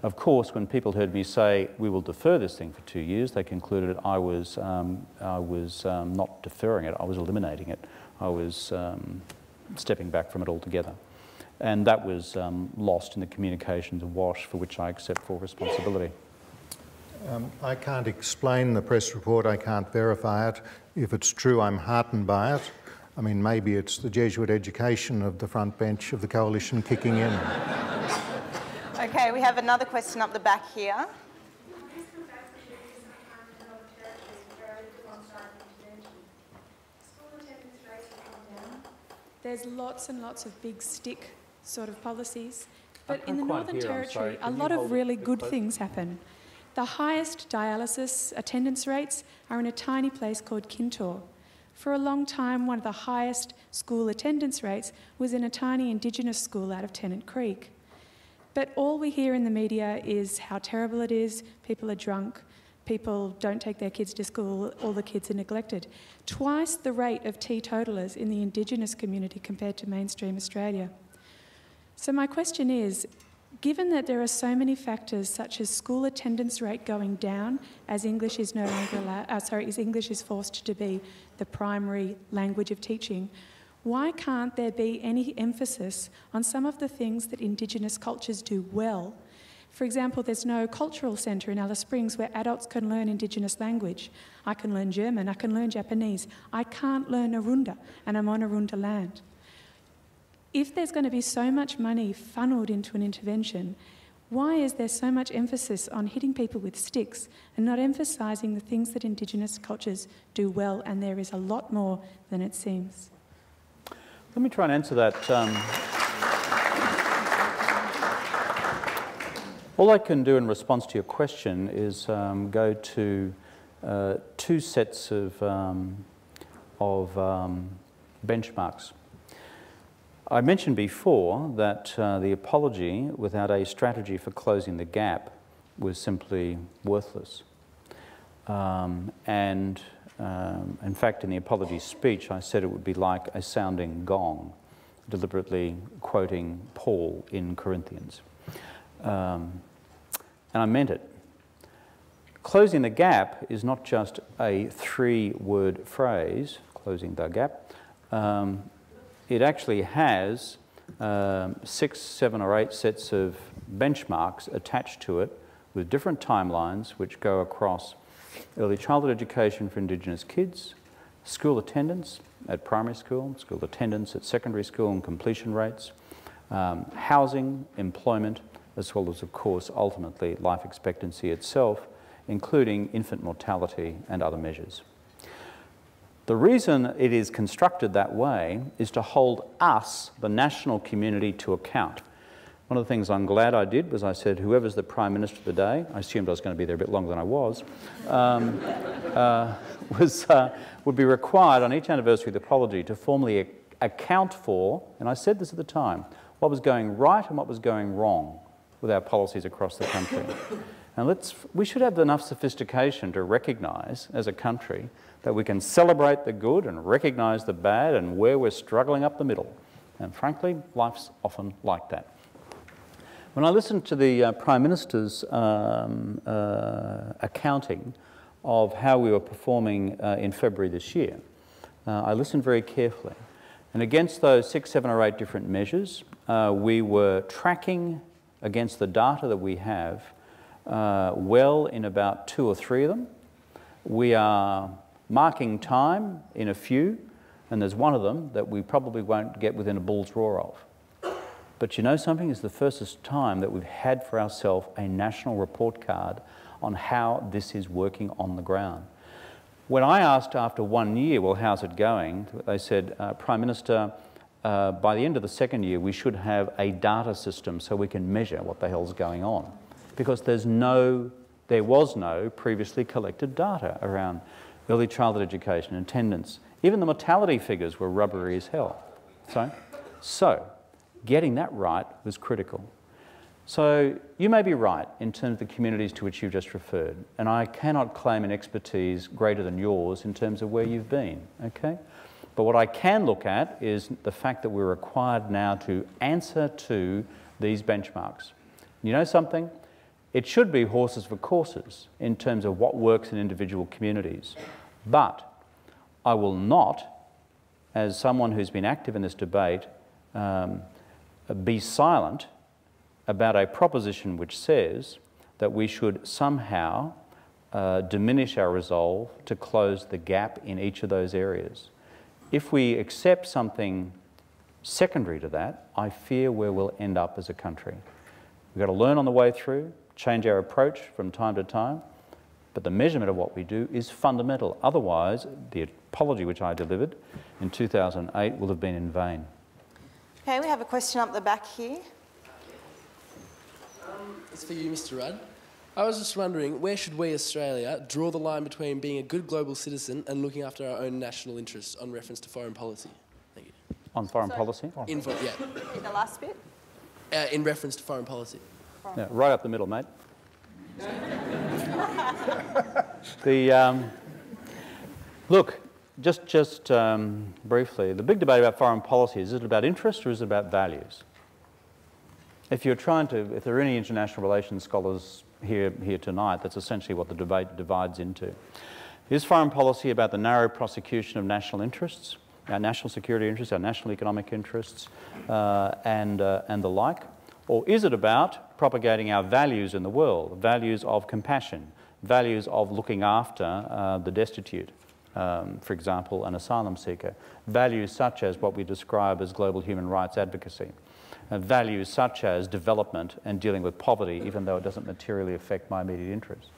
Of course, when people heard me say, we will defer this thing for 2 years, they concluded I was not deferring it, I was eliminating it. I was stepping back from it altogether. And that was lost in the communications wash, for which I accept full responsibility. I can't explain the press report, I can't verify it. If it's true, I'm heartened by it. I mean, maybe it's the Jesuit education of the front bench of the coalition kicking in. Okay, we have another question up the back here. There's lots and lots of big stick sort of policies, but in the Northern Territory, a lot of really good things happen. The highest dialysis attendance rates are in a tiny place called Kintore. For a long time, one of the highest school attendance rates was in a tiny Indigenous school out of Tennant Creek. But all we hear in the media is how terrible it is, people are drunk, people don't take their kids to school, all the kids are neglected. Twice the rate of teetotalers in the Indigenous community compared to mainstream Australia. So my question is, given that there are so many factors such as school attendance rate going down as English is no longer allowed, as English is forced to be the primary language of teaching, why can't there be any emphasis on some of the things that Indigenous cultures do well? For example, there's no cultural centre in Alice Springs where adults can learn Indigenous language. I can learn German, I can learn Japanese. I can't learn Arunda, and I'm on Arunda land. If there's going to be so much money funneled into an intervention, why is there so much emphasis on hitting people with sticks and not emphasising the things that Indigenous cultures do well? And there is a lot more than it seems. Let me try and answer that. All I can do in response to your question is go to two sets of benchmarks. I mentioned before that the apology without a strategy for closing the gap was simply worthless. In fact, in the apology speech, I said it would be like a sounding gong, deliberately quoting Paul in Corinthians. And I meant it. Closing the gap is not just a three-word phrase, closing the gap. It actually has 6, 7 or 8 sets of benchmarks attached to it with different timelines which go across early childhood education for Indigenous kids, school attendance at primary school, school attendance at secondary school and completion rates, housing, employment, as well as, of course, ultimately life expectancy itself, including infant mortality and other measures. The reason it is constructed that way is to hold us, the national community, to account. One of the things I'm glad I did was I said, whoever's the Prime Minister of the day, I assumed I was going to be there a bit longer than I was, would be required on each anniversary of the apology to formally account for, and I said this at the time, what was going right and what was going wrong with our policies across the country. And we should have enough sophistication to recognise, as a country, that we can celebrate the good and recognise the bad and where we're struggling up the middle. And frankly, life's often like that. When I listened to the Prime Minister's accounting of how we were performing in February this year, I listened very carefully. And against those 6, 7 or 8 different measures, we were tracking against the data that we have well in about 2 or 3 of them. We are marking time in a few, and there's one of them that we probably won't get within a bull's roar of. But you know something? It's the first time that we've had for ourselves a national report card on how this is working on the ground. When I asked after 1 year, well, how's it going? They said, Prime Minister, by the end of the 2nd year, we should have a data system so we can measure what the hell's going on. Because there was no previously collected data around early childhood education, attendance. Even the mortality figures were rubbery as hell. So getting that right was critical. So you may be right in terms of the communities to which you've just referred, and I cannot claim an expertise greater than yours in terms of where you've been, okay? But what I can look at is the fact that we're required now to answer to these benchmarks. You know something? It should be horses for courses in terms of what works in individual communities. But I will not, as someone who's been active in this debate, be silent about a proposition which says that we should somehow diminish our resolve to close the gap in each of those areas. If we accept something secondary to that, I fear where we'll end up as a country. We've got to learn on the way through, change our approach from time to time, but the measurement of what we do is fundamental. Otherwise, the apology which I delivered in 2008 will have been in vain. Okay, we have a question up the back here. It's for you, Mr. Rudd. I was just wondering, where should we, Australia, draw the line between being a good global citizen and looking after our own national interests on reference to foreign policy? Thank you. On foreign policy? In the last bit? In reference to foreign policy. Yeah, right up the middle, mate. Look, just briefly, the big debate about foreign policy, is it about interest or is it about values? If there are any international relations scholars here tonight, that's essentially what the debate divides into. Is foreign policy about the narrow prosecution of national interests, our national security interests, our national economic interests, and the like? Or is it about propagating our values in the world, values of compassion, values of looking after the destitute, for example, an asylum seeker, values such as what we describe as global human rights advocacy, values such as development and dealing with poverty, even though it doesn't materially affect my immediate interests.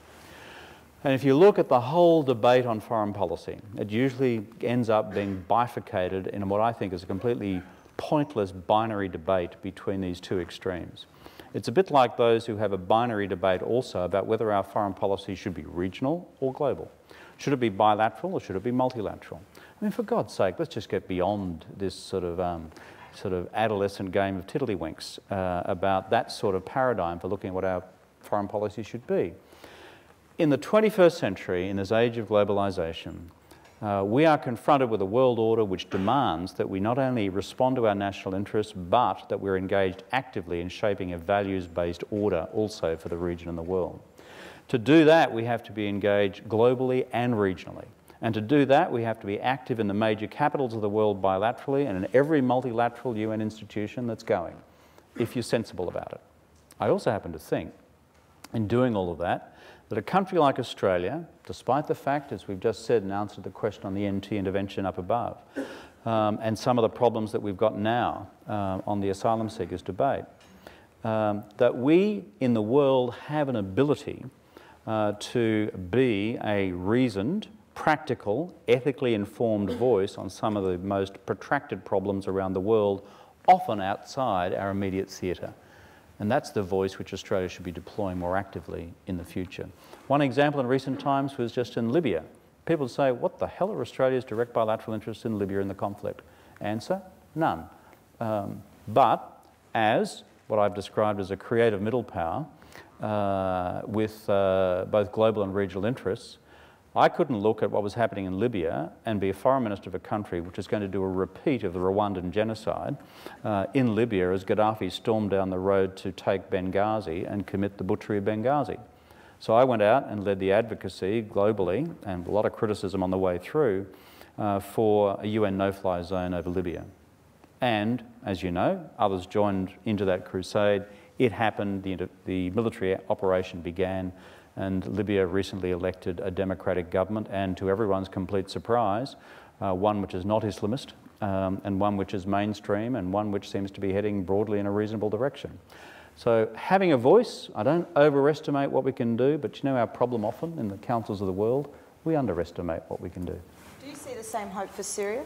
And if you look at the whole debate on foreign policy, it usually ends up being bifurcated in what I think is a completely pointless binary debate between these two extremes. It's a bit like those who have a binary debate also about whether our foreign policy should be regional or global. Should it be bilateral or should it be multilateral? I mean, for God's sake, let's just get beyond this sort of adolescent game of tiddlywinks about that sort of paradigm for looking at what our foreign policy should be. In the 21st century, in this age of globalisation, we are confronted with a world order which demands that we not only respond to our national interests, but that we're engaged actively in shaping a values-based order also for the region and the world. To do that, we have to be engaged globally and regionally. And to do that, we have to be active in the major capitals of the world bilaterally and in every multilateral UN institution that's going, if you're sensible about it. I also happen to think, in doing all of that a country like Australia, despite the fact, as we've just said in answer to the question on the NT intervention up above, and some of the problems that we've got now on the asylum seekers debate, that we in the world have an ability to be a reasoned, practical, ethically informed voice on some of the most protracted problems around the world, often outside our immediate theatre. And that's the voice which Australia should be deploying more actively in the future. One example in recent times was just in Libya. People say, what the hell are Australia's direct bilateral interests in Libya in the conflict? Answer, none. But as what I've described as a creative middle power with both global and regional interests, I couldn't look at what was happening in Libya and be a foreign minister of a country which is going to do a repeat of the Rwandan genocide in Libya as Gaddafi stormed down the road to take Benghazi and commit the butchery of Benghazi. So I went out and led the advocacy globally, and a lot of criticism on the way through, for a UN no-fly zone over Libya. And, as you know, others joined into that crusade. It happened, the military operation began, and Libya recently elected a democratic government, and to everyone's complete surprise, one which is not Islamist, and one which is mainstream, and one which seems to be heading broadly in a reasonable direction. So having a voice, I don't overestimate what we can do, but you know our problem often in the councils of the world, we underestimate what we can do. Do you see the same hope for Syria?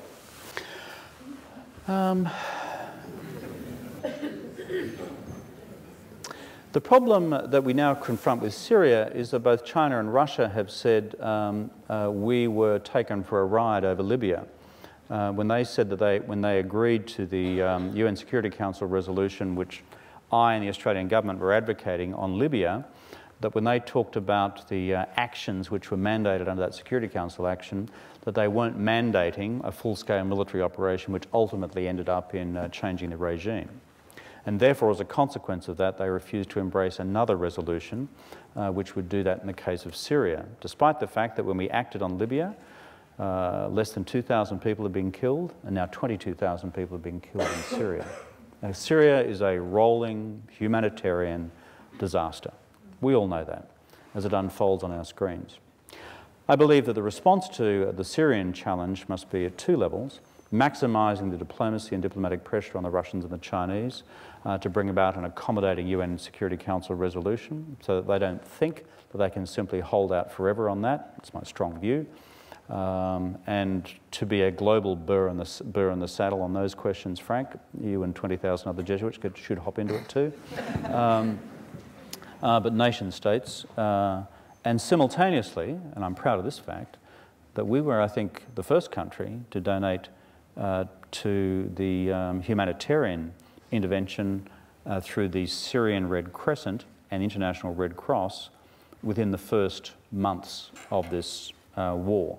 The problem that we now confront with Syria is that both China and Russia have said we were taken for a ride over Libya. When they said that when they agreed to the UN Security Council resolution, which I and the Australian government were advocating on Libya, that when they talked about the actions which were mandated under that Security Council action, that they weren't mandating a full-scale military operation which ultimately ended up in changing the regime. And therefore, as a consequence of that, they refused to embrace another resolution which would do that in the case of Syria, despite the fact that when we acted on Libya, less than 2,000 people have been killed, and now 22,000 people have been killed in Syria. Now, Syria is a rolling humanitarian disaster. We all know that as it unfolds on our screens. I believe that the response to the Syrian challenge must be at two levels: maximising the diplomacy and diplomatic pressure on the Russians and the Chinese to bring about an accommodating UN Security Council resolution so that they don't think that they can simply hold out forever on that. It's my strong view. And to be a global burr in the saddle on those questions, Frank, you and 20,000 other Jesuits should hop into it too. But nation states, and simultaneously, and I'm proud of this fact, that we were, I think, the first country to donate to the humanitarian intervention through the Syrian Red Crescent and International Red Cross within the first months of this war.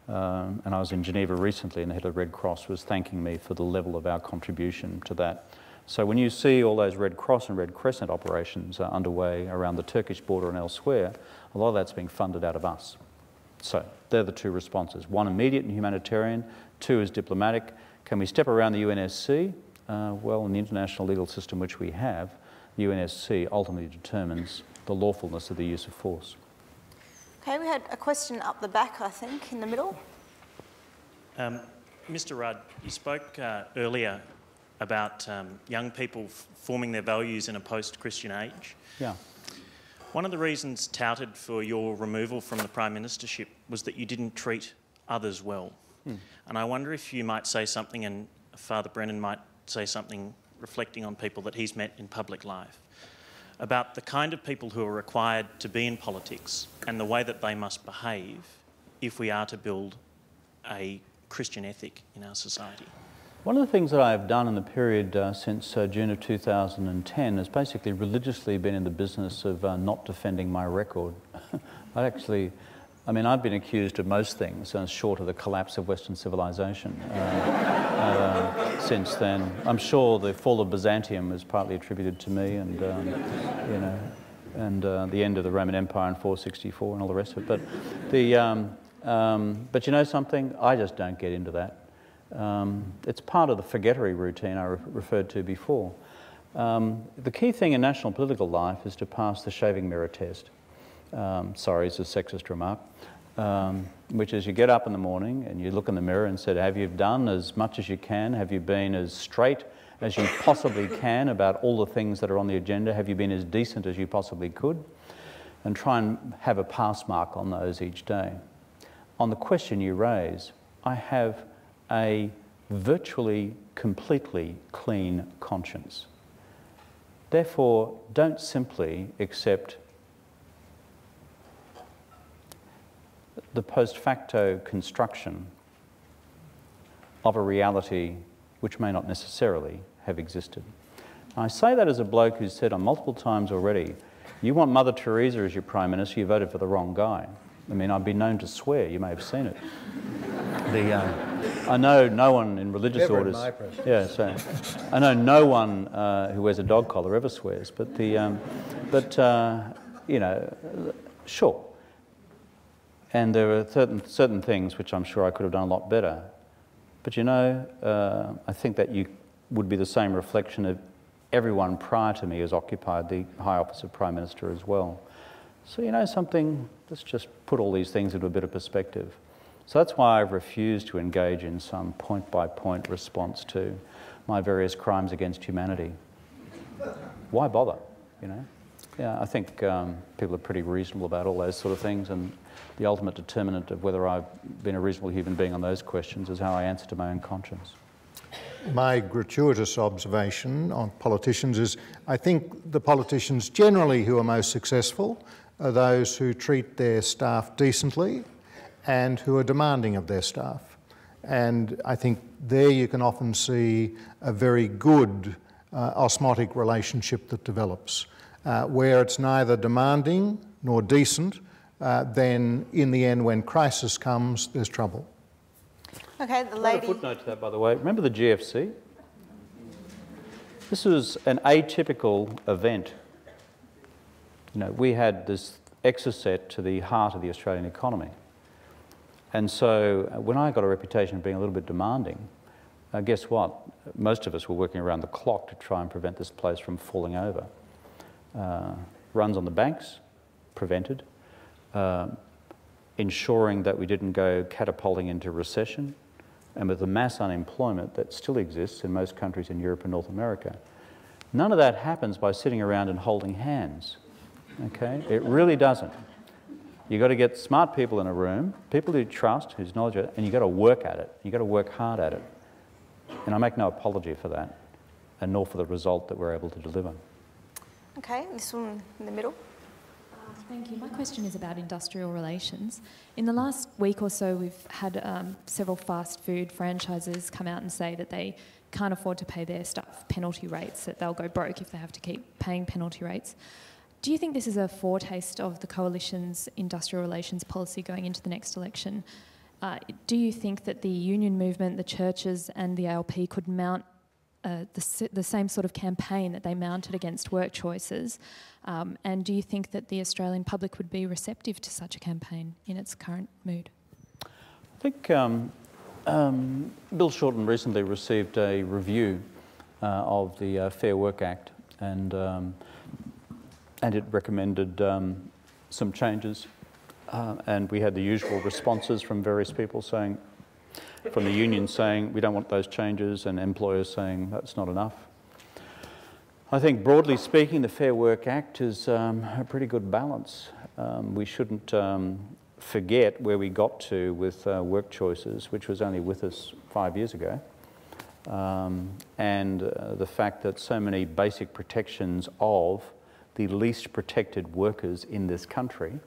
And I was in Geneva recently, and the head of the Red Cross was thanking me for the level of our contribution to that. So when you see all those Red Cross and Red Crescent operations underway around the Turkish border and elsewhere, a lot of that's being funded out of us. So they're the two responses. One, immediate and humanitarian. Two is diplomatic. Can we step around the UNSC? Well, in the international legal system which we have, the UNSC ultimately determines the lawfulness of the use of force. Okay, we had a question up the back, I think, in the middle. Mr. Rudd, you spoke earlier about young people forming their values in a post-Christian age. Yeah. One of the reasons touted for your removal from the Prime Ministership was that you didn't treat others well. And I wonder if you might say something, and Father Brennan might say something reflecting on people that he's met in public life, about the kind of people who are required to be in politics and the way that they must behave if we are to build a Christian ethic in our society. One of the things that I have done in the period since June of 2010 has basically religiously been in the business of not defending my record. I've been accused of most things short of the collapse of Western civilization since then. I'm sure the fall of Byzantium was partly attributed to me, and the end of the Roman Empire in 464 and all the rest of it. But you know something? I just don't get into that. It's part of the forgettery routine I referred to before. The key thing in national political life is to pass the shaving mirror test. Sorry, it's a sexist remark, which is you get up in the morning and you look in the mirror and say, have you done as much as you can? Have you been as straight as you possibly can about all the things that are on the agenda? Have you been as decent as you possibly could? And try and have a pass mark on those each day. On the question you raise, I have a virtually completely clean conscience. Therefore, don't simply accept the post facto construction of a reality which may not necessarily have existed. I say that as a bloke who's said on multiple times already, you want Mother Teresa as your Prime Minister, you voted for the wrong guy. I mean, I've been known to swear, you may have seen it. I know no one in religious orders. I know no one who wears a dog collar ever swears, sure. And there are certain things which I'm sure I could have done a lot better. But I think that would be the same reflection of everyone prior to me has occupied the high office of Prime Minister as well. So you know something, let's just put all these things into a bit of perspective. So that's why I've refused to engage in some point-by-point response to my various crimes against humanity. Why bother, you know? Yeah, I think people are pretty reasonable about all those sort of things, and the ultimate determinant of whether I've been a reasonable human being on those questions is how I answer to my own conscience. My gratuitous observation on politicians is I think the politicians generally who are most successful are those who treat their staff decently and who are demanding of their staff. And I think there you can often see a very good osmotic relationship that develops. Where it's neither demanding nor decent, then in the end when crisis comes, there's trouble. Okay, the lady... A footnote to that, by the way. Remember the GFC? This was an atypical event. You know, we had this exocet to the heart of the Australian economy. And so when I got a reputation of being a little bit demanding, guess what? Most of us were working around the clock to try and prevent this place from falling over. Runs on the banks, prevented. Ensuring that we didn't go catapulting into recession. And with the mass unemployment that still exists in most countries in Europe and North America, none of that happens by sitting around and holding hands. Okay? It really doesn't. You've got to get smart people in a room, people who trust, whose knowledge, and you've got to work at it. You've got to work hard at it. And I make no apology for that, and nor for the result that we're able to deliver. Okay, this one in the middle. Thank you. My question is about industrial relations. In the last week or so, we've had several fast food franchises come out and say that they can't afford to pay their staff penalty rates, that they'll go broke if they have to keep paying penalty rates. Do you think this is a foretaste of the Coalition's industrial relations policy going into the next election? Do you think that the union movement, the churches and the ALP could mount the same sort of campaign that they mounted against work choices? And do you think that the Australian public would be receptive to such a campaign in its current mood? I think Bill Shorten recently received a review of the Fair Work Act, and it recommended some changes. And we had the usual responses from various people saying, from the union saying, we don't want those changes, and employers saying, that's not enough. I think broadly speaking, the Fair Work Act is a pretty good balance. We shouldn't forget where we got to with work choices, which was only with us 5 years ago. And the fact that so many basic protections of the least protected workers in this country,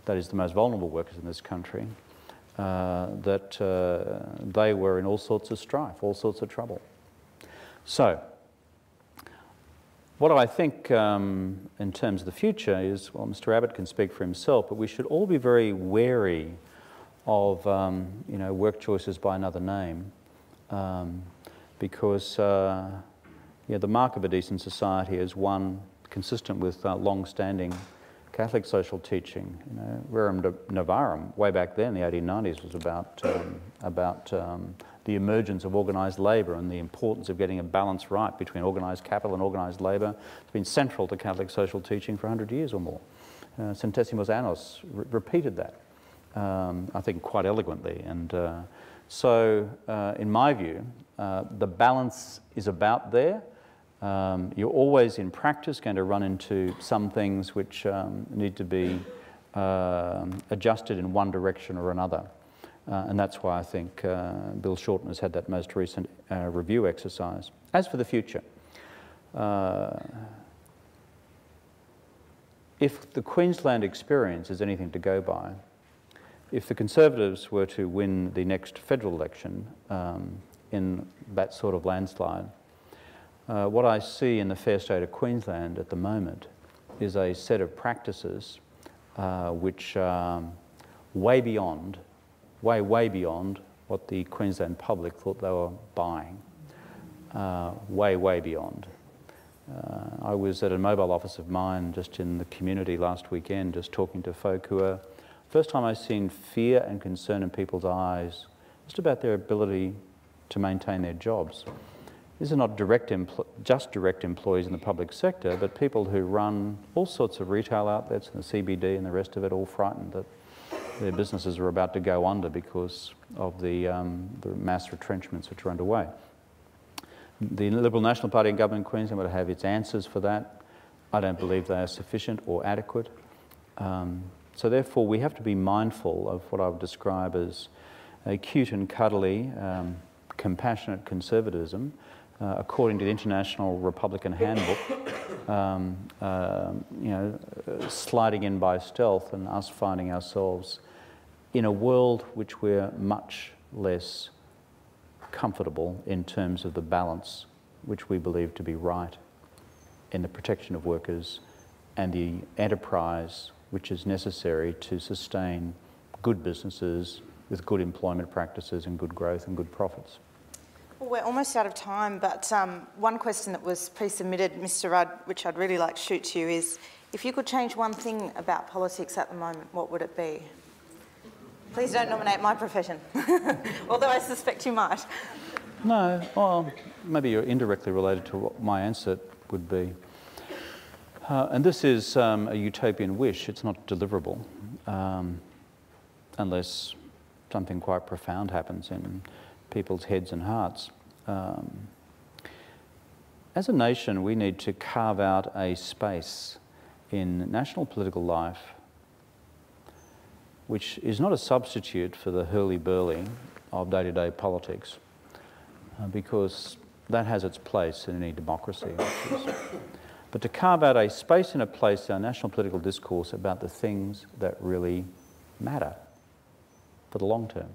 that is the most vulnerable workers in this country, that they were in all sorts of strife, all sorts of trouble. So, what I think in terms of the future is, well, Mr. Abbott can speak for himself, but we should all be very wary of work choices by another name, because the mark of a decent society is one consistent with long-standing Catholic social teaching. Rerum Novarum, way back then, the 1890s, was about the emergence of organised labour and the importance of getting a balance right between organised capital and organised labour. It's been central to Catholic social teaching for 100 years or more. Centesimus Annos repeated that, I think quite eloquently. And so, in my view, the balance is about there. You're always in practice going to run into some things which need to be adjusted in one direction or another. And that's why I think Bill Shorten has had that most recent review exercise. As for the future, if the Queensland experience is anything to go by, if the Conservatives were to win the next federal election in that sort of landslide, what I see in the fair state of Queensland at the moment is a set of practices which are way beyond what the Queensland public thought they were buying. Way beyond. I was at a mobile office of mine just in the community last weekend, just talking to folk who are, first time I've seen fear and concern in people's eyes, just about their ability to maintain their jobs. These are not just direct employees in the public sector, but people who run all sorts of retail outlets and the CBD and the rest of it, all frightened that their businesses are about to go under because of the mass retrenchments which are underway. The Liberal National Party and government in Queensland will have its answers for that. I don't believe they are sufficient or adequate. So therefore, we have to be mindful of what I would describe as a cute and cuddly, compassionate conservatism, according to the International Republican Handbook, sliding in by stealth and us finding ourselves in a world which we're much less comfortable in terms of the balance which we believe to be right in the protection of workers and the enterprise which is necessary to sustain good businesses with good employment practices and good growth and good profits. Well, we're almost out of time, but one question that was pre-submitted, Mr. Rudd, which I'd really like to shoot to you is, if you could change one thing about politics at the moment, what would it be? Please don't nominate my profession, although I suspect you might. No, well, maybe you're indirectly related to what my answer would be. And this is a utopian wish. It's not deliverable unless something quite profound happens in people's heads and hearts. As a nation, we need to carve out a space in national political life which is not a substitute for the hurly-burly of day-to-day politics, because that has its place in any democracy. But to carve out a space and a place in our national political discourse about the things that really matter for the long term,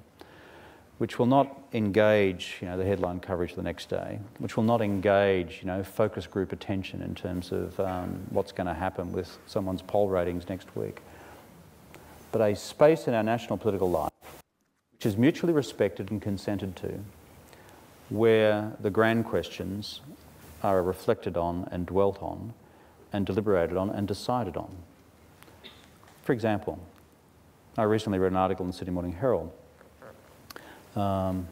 which will not engage, the headline coverage the next day, which will not engage, focus group attention in terms of what's going to happen with someone's poll ratings next week. But a space in our national political life which is mutually respected and consented to, where the grand questions are reflected on and dwelt on and deliberated on and decided on. For example, I recently read an article in the Sydney Morning Herald from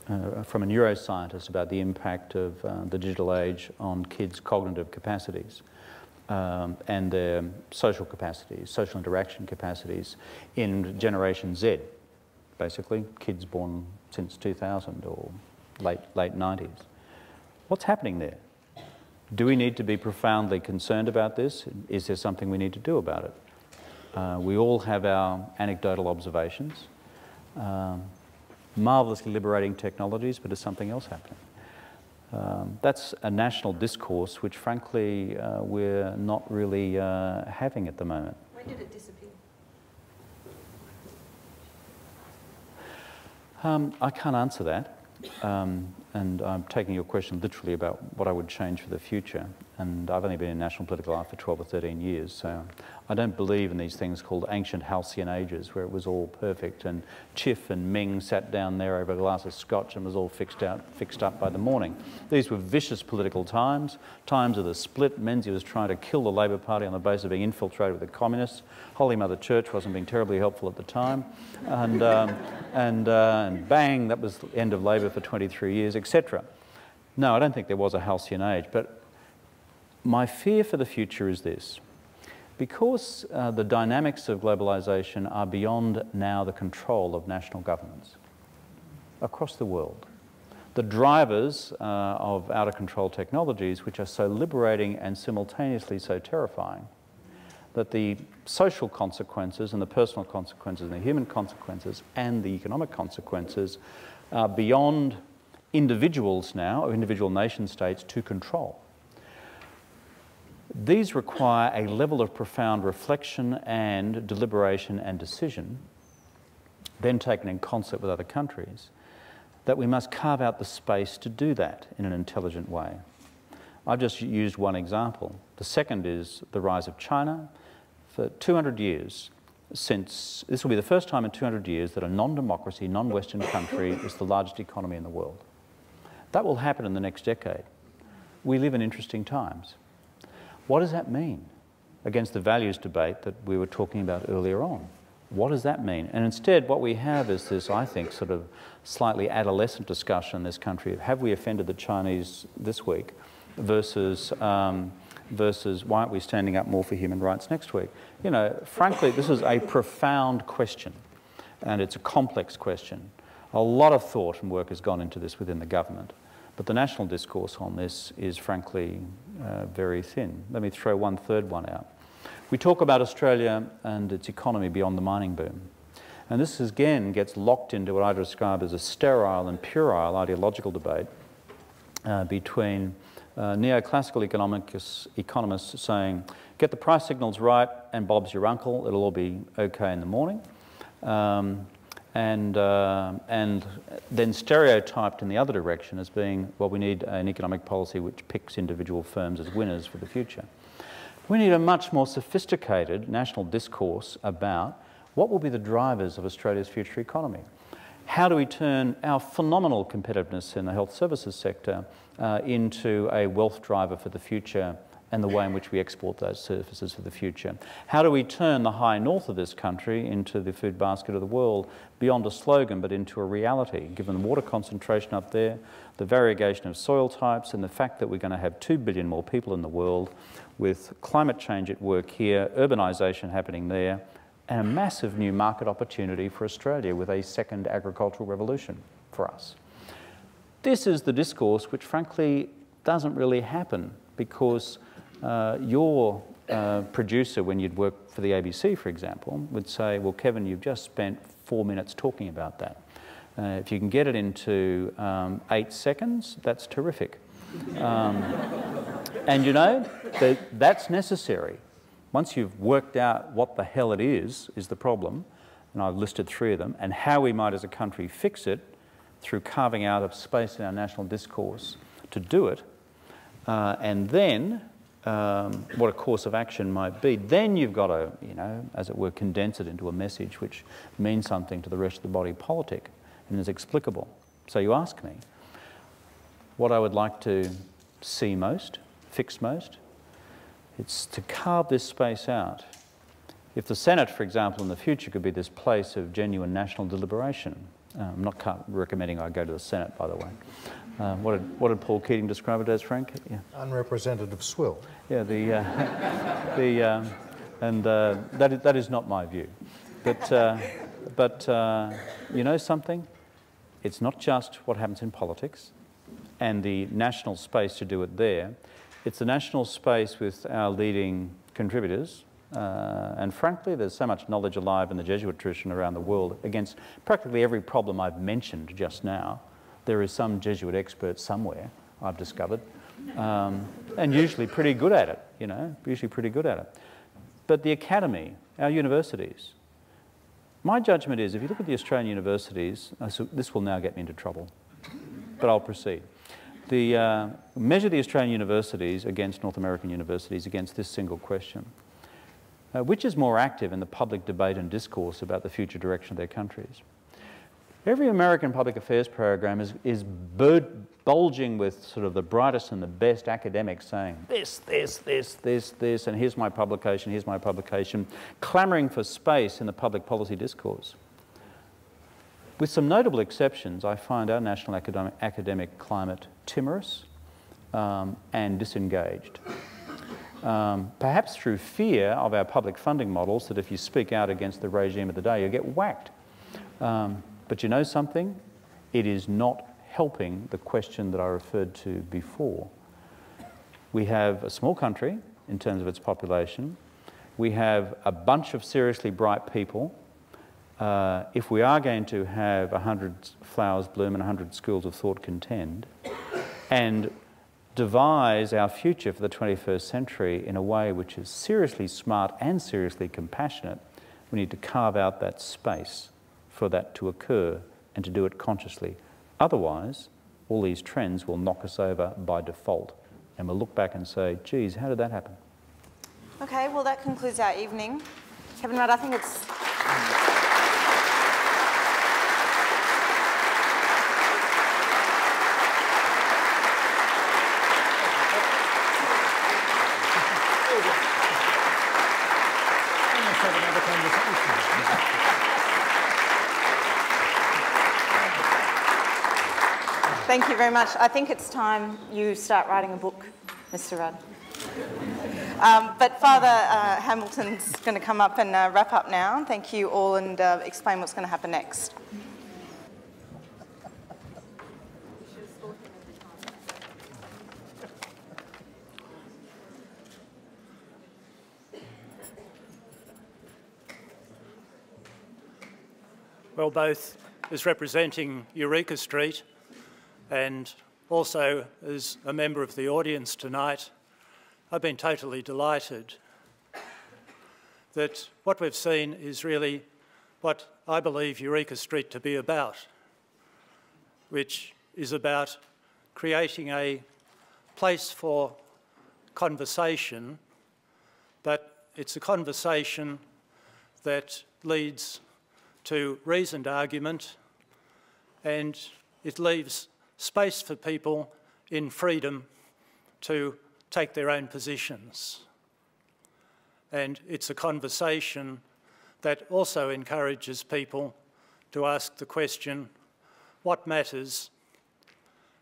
a neuroscientist about the impact of the digital age on kids' cognitive capacities and their social capacities, social interaction capacities in Generation Z, basically kids born since 2000 or late 90s. What's happening there? Do we need to be profoundly concerned about this? Is there something we need to do about it? We all have our anecdotal observations. Marvellously liberating technologies, but is something else happening? That's a national discourse which, frankly, we're not really having at the moment. When did it disappear? I can't answer that. And I'm taking your question literally about what I would change for the future. And I've only been in national political life for 12 or 13 years, so I don't believe in these things called ancient halcyon ages where it was all perfect and Chiff and Ming sat down there over a glass of scotch and was all fixed up by the morning. These were vicious political times, times of the split. Menzies was trying to kill the Labor Party on the basis of being infiltrated with the communists. Holy Mother Church wasn't being terribly helpful at the time. And bang, that was the end of Labor for 23 years, etc. No, I don't think there was a halcyon age, but my fear for the future is this. Because the dynamics of globalisation are beyond now the control of national governments across the world, the drivers of out-of-control technologies, which are so liberating and simultaneously so terrifying, that the social consequences and the personal consequences and the human consequences and the economic consequences are beyond individuals now, or individual nation states, to control. These require a level of profound reflection and deliberation and decision, then taken in concert with other countries, that we must carve out the space to do that in an intelligent way. I've just used one example. The second is the rise of China. For 200 years, this will be the first time in 200 years that a non-democracy, non-Western country is the largest economy in the world. That will happen in the next decade. We live in interesting times. What does that mean against the values debate that we were talking about earlier on? What does that mean? And instead, what we have is this, I think, sort of slightly adolescent discussion in this country of have we offended the Chinese this week versus why aren't we standing up more for human rights next week? You know, frankly, this is a profound question, and it's a complex question. A lot of thought and work has gone into this within the government, but the national discourse on this is frankly very thin. Let me throw one third one out. We talk about Australia and its economy beyond the mining boom. And this again gets locked into what I describe as a sterile and puerile ideological debate between neoclassical economists saying, get the price signals right and Bob's your uncle, it'll all be okay in the morning. And then stereotyped in the other direction as being, well, we need an economic policy which picks individual firms as winners for the future. We need a much more sophisticated national discourse about what will be the drivers of Australia's future economy. How do we turn our phenomenal competitiveness in the health services sector into a wealth driver for the future and the way in which we export those services for the future? How do we turn the high north of this country into the food basket of the world beyond a slogan but into a reality, given the water concentration up there, the variegation of soil types, and the fact that we're going to have 2 billion more people in the world with climate change at work here, urbanisation happening there, and a massive new market opportunity for Australia with a second agricultural revolution for us. This is the discourse which frankly doesn't really happen because your producer, when you'd work for the ABC, for example, would say, well, Kevin, you've just spent 4 minutes talking about that. If you can get it into 8 seconds, that's terrific. And you know, that's necessary. Once you've worked out what the hell it is the problem, and I've listed 3 of them, and how we might as a country fix it through carving out of space in our national discourse to do it, and then what a course of action might be, then you've got to, you know, as it were, condense it into a message which means something to the rest of the body politic and is explicable. So you ask me, what I would like to see most, fix most, it's to carve this space out. If the Senate, for example, in the future could be this place of genuine national deliberation, I'm not recommending I go to the Senate, by the way. What did Paul Keating describe it as, Frank? Yeah. Unrepresentative swill. Yeah, that is not my view. But you know something? It's not just what happens in politics and the national space to do it there. It's the national space with our leading contributors. And frankly, there's so much knowledge alive in the Jesuit tradition around the world against practically every problem I've mentioned just now. There is some Jesuit expert somewhere, I've discovered, and usually pretty good at it, you know, usually pretty good at it. But the academy, our universities, my judgment is, if you look at the Australian universities, this will now get me into trouble, but I'll proceed. Measure the Australian universities against North American universities against this single question. Which is more active in the public debate and discourse about the future direction of their countries? Every American public affairs program is bulging with sort of the brightest and the best academics saying this, and here's my publication, clamouring for space in the public policy discourse. With some notable exceptions, I find our national academic climate timorous and disengaged. Perhaps through fear of our public funding models that if you speak out against the regime of the day, you get whacked. But you know something? It is not helping the question that I referred to before. We have a small country in terms of its population. We have a bunch of seriously bright people. If we are going to have 100 flowers bloom and 100 schools of thought contend, and devise our future for the 21st century in a way which is seriously smart and seriously compassionate, we need to carve out that space for that to occur and to do it consciously. Otherwise, all these trends will knock us over by default and we'll look back and say, geez, how did that happen? Okay, well that concludes our evening. Kevin Rudd, I think it's... Let's have another conversation. Thank you very much. I think it's time you start writing a book, Mr. Rudd. But Father Hamilton's going to come up and wrap up now. Thank you all, and explain what's going to happen next. Well, both as representing Eureka Street and also as a member of the audience tonight, I've been totally delighted that what we've seen is really what I believe Eureka Street to be about, which is about creating a place for conversation, but it's a conversation that leads to reasoned argument, and it leaves space for people in freedom to take their own positions. And it's a conversation that also encourages people to ask the question, what matters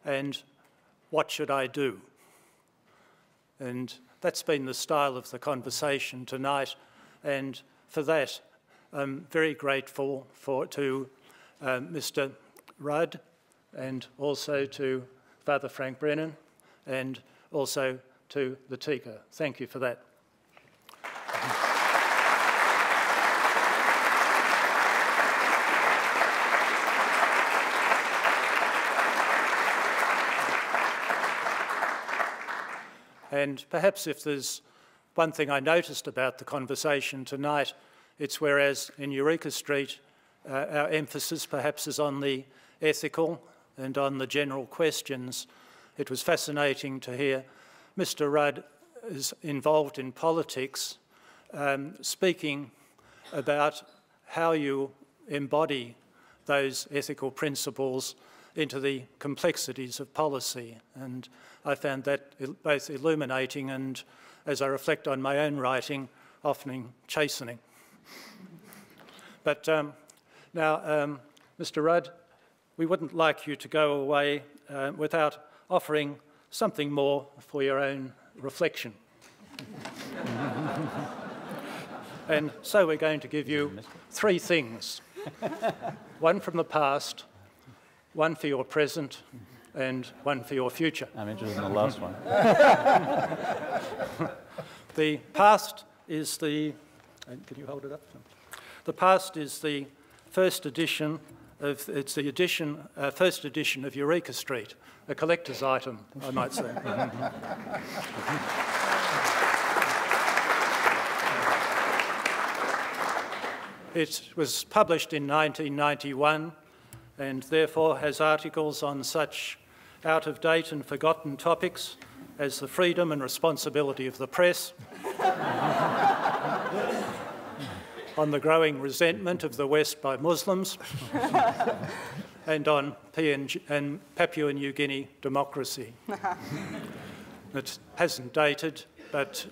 and what should I do? And that's been the style of the conversation tonight, and for that I'm very grateful to Mr. Rudd, and also to Father Frank Brennan, and also to the Tika. Thank you for that. And perhaps if there's one thing I noticed about the conversation tonight, it's whereas in Eureka Street our emphasis perhaps is on the ethical and on the general questions, it was fascinating to hear Mr. Rudd is involved in politics, speaking about how you embody those ethical principles into the complexities of policy. And I found that both illuminating and, as I reflect on my own writing, often chastening. But now, Mr. Rudd, we wouldn't like you to go away without offering something more for your own reflection. And so we're going to give you 3 things. One from the past, one for your present, and one for your future. I'm interested in the last one. The past is the... Can you hold it up? The past is the first edition of... It's the edition, first edition of Eureka Street, a collector's item, I might say. It was published in 1991 and therefore has articles on such out-of-date and forgotten topics as the freedom and responsibility of the press, on the growing resentment of the West by Muslims, and on Papua New Guinea democracy. It hasn't dated, but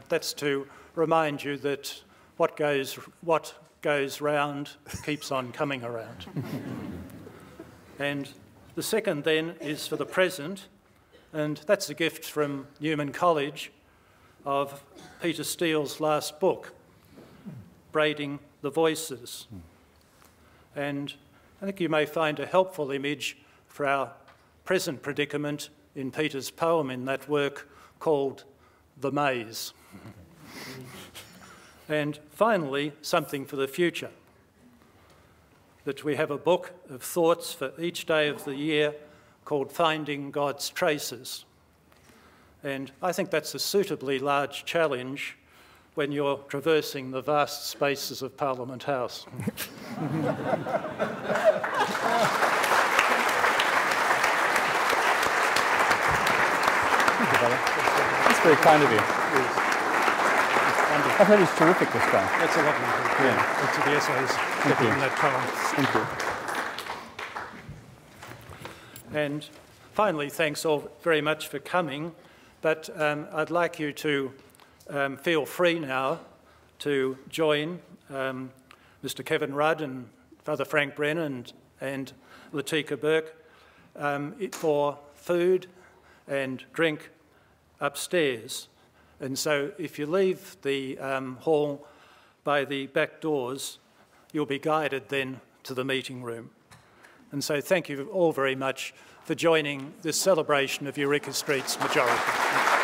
that's to remind you that what goes round keeps on coming around. And the second then is for the present, and that's a gift from Newman College of Peter Steele's last book, Braiding the Voices. And I think you may find a helpful image for our present predicament in Peter's poem in that work called The Maze. And finally, something for the future, that we have a book of thoughts for each day of the year called Finding God's Traces. And I think that's a suitably large challenge when you're traversing the vast spaces of Parliament House. That's very kind of you. I've heard it's terrific this time. That's a lovely book. Yeah. It's the essays. Thank you. In that poem. Thank you. And finally, thanks all very much for coming, but I'd like you to feel free now to join Mr. Kevin Rudd and Father Frank Brennan and Latika Burke for food and drink upstairs. And so if you leave the hall by the back doors, you'll be guided then to the meeting room. And so thank you all very much for joining this celebration of Eureka Street's majority.